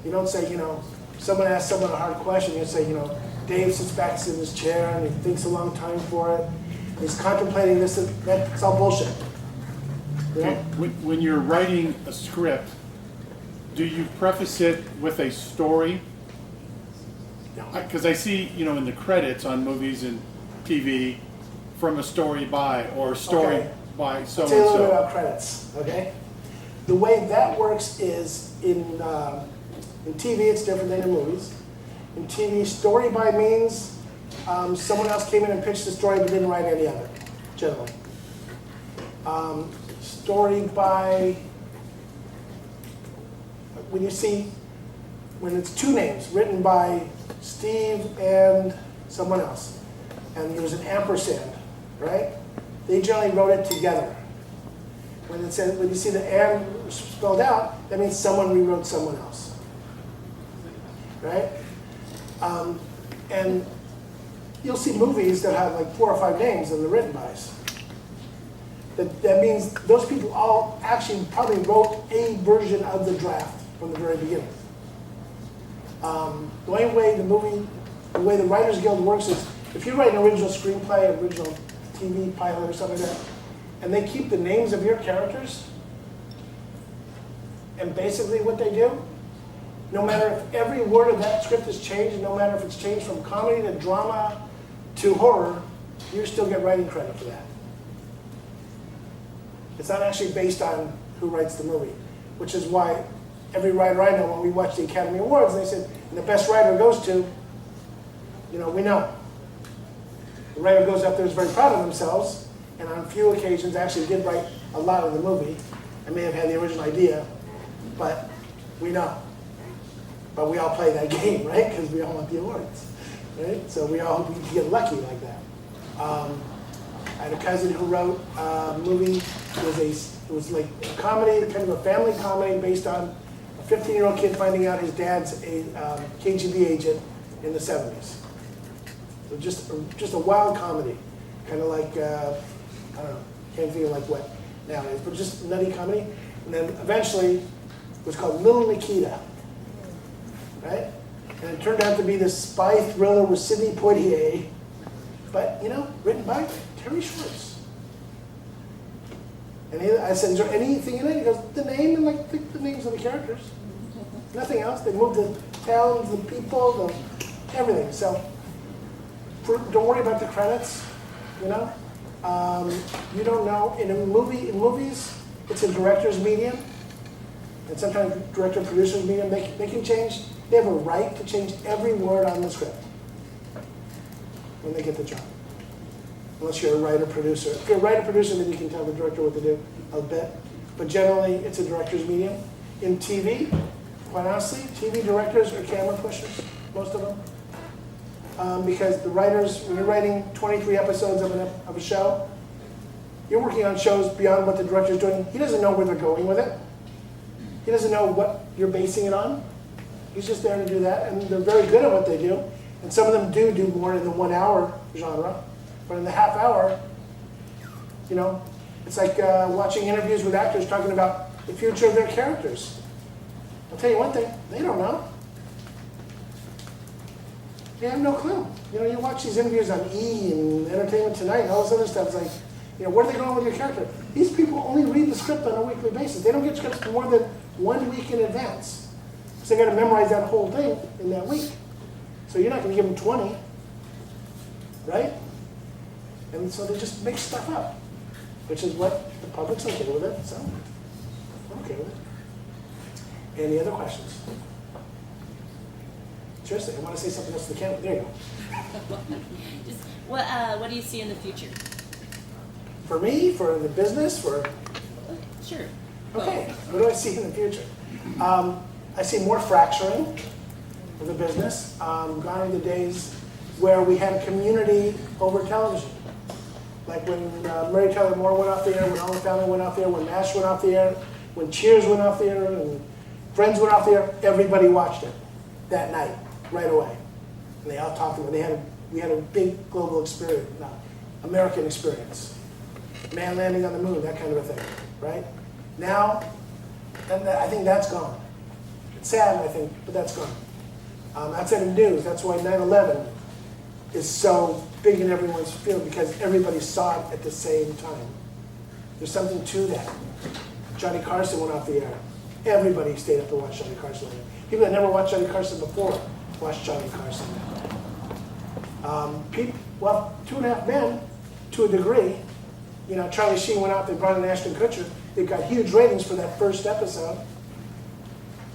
You don't say, someone asks someone a hard question, you say, Dave sits back in his chair and he thinks a long time for it. He's contemplating this, that's all bullshit. Okay. When you're writing a script, do you preface it with a story? No. Because I see, in the credits on movies and TV, from a story by, or story Okay. by so I'll and tell you a little bit so. about credits, okay? The way that works is in TV, it's different than in movies. In TV, story by means someone else came in and pitched the story but didn't write any of it, generally. Story by, when it's two names, written by Steve and someone else, and there was an ampersand, right? They generally wrote it together. When you see the and spelled out, that means someone rewrote someone else, right? And you'll see movies that have like 4 or 5 names in the written bys. That means those people all actually probably wrote a version of the draft from the very beginning. The way the Writers Guild works is if you write an original screenplay, original TV pilot or something like that, and they keep the names of your characters, and basically what they do, no matter if every word of that script is changed, no matter if it's changed from comedy to drama to horror, you still get writing credit for that. It's not actually based on who writes the movie, which is why every writer I know, when we watch the Academy Awards, they said, and the best writer goes to, we know. The writer goes up there is very proud of themselves, and on a few occasions actually did write a lot of the movie. I may have had the original idea, but we know. But we all play that game, right? Because we all want the awards, right? So we all hope we get lucky like that. I had a cousin who wrote a movie. It was like a comedy, kind of a family comedy based on a 15-year-old kid finding out his dad's a KGB agent in the 70s. So just a wild comedy, kind of like I don't know, can't think of like what nowadays, but just nutty comedy. And then eventually, was called Little Nikita, right? And it turned out to be this spy thriller with Sidney Poitier, but, you know, written by Terry Schwartz. And I said, is there anything in it? He goes, the name and like the names of the characters. Nothing else. They moved the towns, the people, everything. So don't worry about the credits, you know. You don't know. In movies, it's a director's medium. And sometimes director producer's medium. They can change, they have a right to change every word on the script when they get the job. Unless you're a writer-producer. If you're a writer-producer, then you can tell the director what to do, I'll bet. But generally, it's a director's medium. In TV, quite honestly, TV directors are camera pushers, most of them. Because the writers, when you're writing 23 episodes of a show, you're working on shows beyond what the director's doing. He doesn't know where they're going with it. He doesn't know what you're basing it on. He's just there to do that, and they're very good at what they do. And some of them do more in the 1 hour genre. But in the half hour, you know, it's like watching interviews with actors talking about the future of their characters. I'll tell you one thing, they don't know. They have no clue. You know, you watch these interviews on E! And Entertainment Tonight and all this other stuff, it's like, you know, where are they going with your character? These people only read the script on a weekly basis. They don't get scripts for more than 1 week in advance. So they got to memorize that whole thing in that week. So you're not going to give them 20, right? And so they just make stuff up, which is what the public's okay with it, so I'm okay with it. Any other questions? Seriously, I want to say something else to the camera. There you go. Just, what do you see in the future? For me, for the business, for... Sure. Okay, what do I see in the future? I see more fracturing of the business. Gone are the days where we had a community over television. Like when Mary Tyler Moore went off the air, when All the Family went off the air, when MASH went off the air, when Cheers went off the air, and Friends went off the air, everybody watched it that night, right away. And they all talked about it. We had a big global experience, American experience. Man landing on the moon, that kind of a thing, right? Now, I think that's gone. It's sad, I think, but that's gone. Outside of news, that's why 9/11 is so big in everyone's field, because everybody saw it at the same time. There's something to that. Johnny Carson went off the air. Everybody stayed up to watch Johnny Carson. People that never watched Johnny Carson before watched Johnny Carson. Well, 2.5 Men, to a degree. You know, Charlie Sheen went out, they brought in Ashton Kutcher. They got huge ratings for that first episode.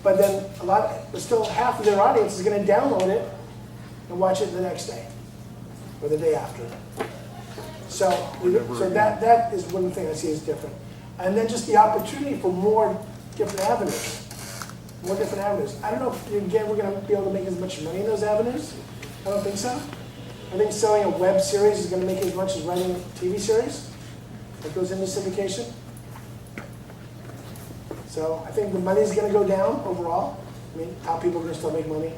But then still half of their audience is going to download it and watch it the next day or the day after. So that is one thing I see is different. And then just the opportunity for more different avenues. More different avenues. I don't know if, again, we're going to be able to make as much money in those avenues. I don't think so. I think selling a web series is going to make as much as writing a TV series that goes into syndication. So I think the money's going to go down overall. I mean, top people are going to still make money,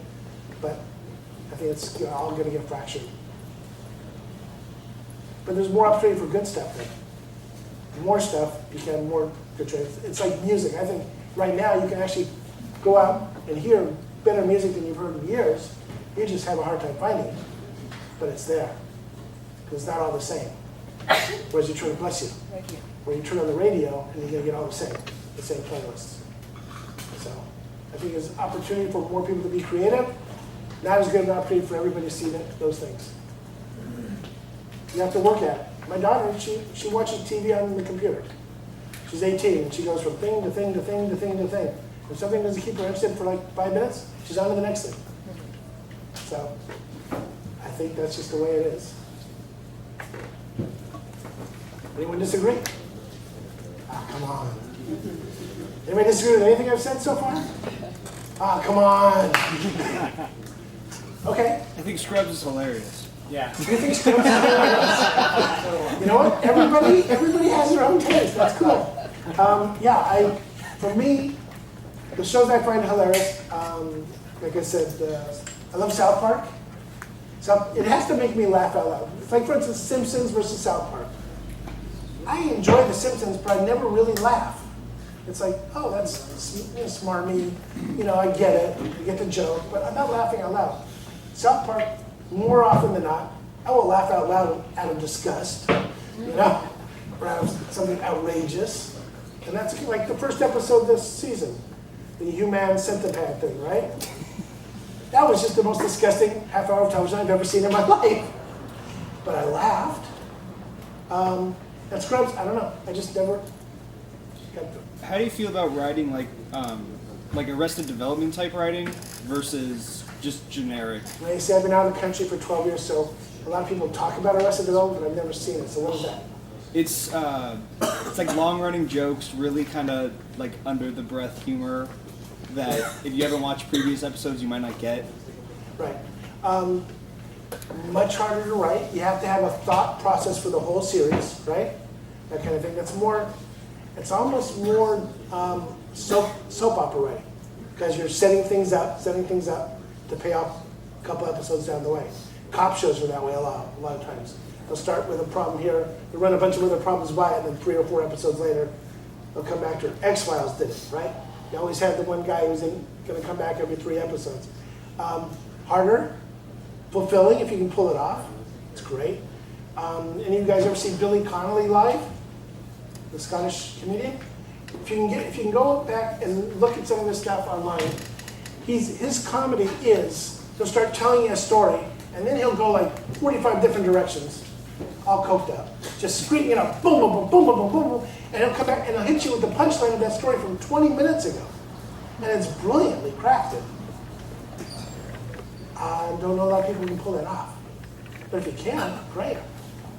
but I think it's all going to get fractured. But there's more opportunity for good stuff then. More stuff, you can more good trades. It's like music. I think right now you can actually go out and hear better music than you've heard in years. You just have a hard time finding it, but it's there. Because it's not all the same. Whereas you turn, bless you, where you turn on the radio and you're going to get all the same playlists. So I think there's opportunity for more people to be creative. Not as good an opportunity for everybody to see those things. You have to work at it. My daughter, she watches TV on the computer. She's 18, and she goes from thing to thing to thing to thing to thing. If something doesn't keep her interested for like 5 minutes, she's on to the next thing. So I think that's just the way it is. Anyone disagree? Ah, come on. Anybody disagree with anything I've said so far? Ah, come on. Okay. I think Scrubs is hilarious. Yeah. You think Scrubs is hilarious? You know what? Everybody has their own taste. That's cool. For me, the shows I find hilarious, like I said, I love South Park. So it has to make me laugh out loud. It's like, for instance, Simpsons versus South Park. I enjoy The Simpsons, but I never really laugh. It's like, oh, that's smarmy, I get it, I get the joke, but I'm not laughing out loud. South Park, more often than not, I will laugh out loud out of disgust, or out of something outrageous. And that's like the first episode this season, the human centipede thing, right? That was just the most disgusting half hour of television I've ever seen in my life. But I laughed. And Scrubs, I don't know, I just never got the... How do you feel about writing like Arrested Development type writing versus just generic? Well, you see, I've been out of the country for 12 years, so a lot of people talk about Arrested Development, but I've never seen it. So what is that? It's like long running jokes, really kind of like under the breath humor that if you ever watch previous episodes you might not get. Right. Much harder to write. You have to have a thought process for the whole series, right? That kind of thing. It's almost more soap opera writing, because you're setting things up to pay off a couple episodes down the way. Cop shows are that way a lot of times. They'll start with a problem here, they'll run a bunch of other problems by it, and then 3 or 4 episodes later, they'll come back to it. X-Files did it, right? You always have the one guy who's going to come back every 3 episodes. Harder, fulfilling if you can pull it off. It's great. Any of you guys ever see Billy Connolly live? The Scottish comedian? If you can go back and look at some of his stuff online, his comedy is, he'll start telling you a story, and then he'll go like 45 different directions, all coked up. Just screaming, boom, boom, boom, boom, boom, boom, boom, boom, and he'll come back and he'll hit you with the punchline of that story from 20 minutes ago. And it's brilliantly crafted. I don't know a lot of people who can pull that off. But if you can, great.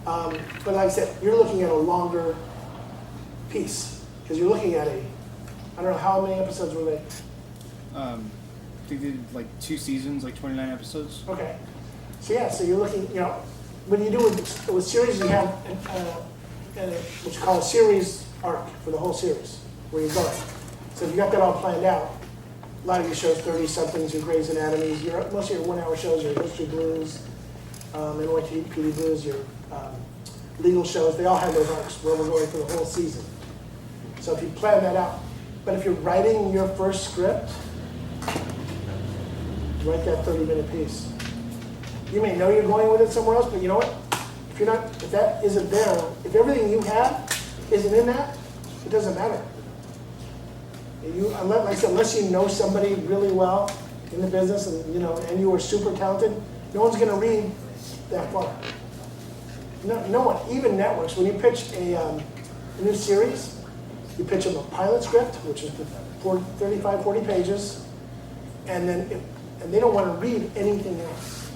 But like I said, you're looking at a longer piece, because you're looking at I don't know, how many episodes were they? I think they did like 2 seasons, like 29 episodes. Okay. So yeah, so you're looking, when you do with series, you have what you call a series arc for the whole series, where you're going. So if you got that all planned out, a lot of your shows, 30-somethings, your Grey's Anatomies, most of your 1-hour shows, your History Blues, NYPD Blues, your legal shows, they all have those arcs where we're going for the whole season. So if you plan that out, but if you're writing your first script, write that 30-minute piece. You may know you're going with it somewhere else, but you know what? If that isn't there, if everything you have isn't in that, it doesn't matter. Like I said, unless you know somebody really well in the business and you are super talented, no one's going to read that far. No one, even networks, when you pitch a new series, you pitch them a pilot script, which is 35, 40 pages, and they don't want to read anything else.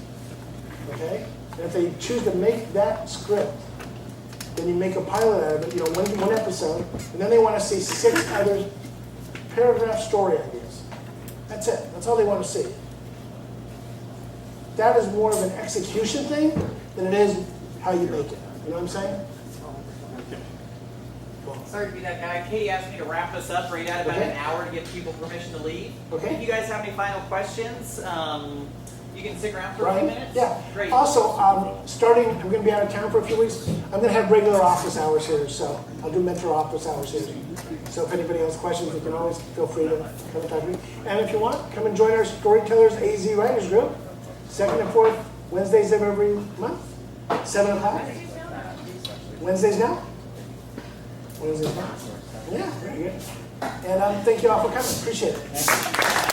Okay? And if they choose to make that script, then you make a pilot out of it, one episode, and then they want to see 6 other paragraph story ideas. That's it. That's all they want to see. That is more of an execution thing than it is how you make it. You know what I'm saying? Sorry to be that guy. Katie asked me to wrap this up right at about Okay. an hour to give people permission to leave. Okay. If you guys have any final questions, you can stick around for a few Right? minutes. Yeah. Great. Also, starting, I'm going to be out of town for a few weeks. I'm going to have regular office hours here, so I'll do Metro office hours here. So if anybody has questions, you can always feel free to come and talk to me. And if you want, come and join our Storytellers AZ Writers Group, 2nd and 4th Wednesdays of every month, 7 o'clock. Wednesdays now? Wednesdays now? Yeah, very good. And thank you all for coming. Appreciate it.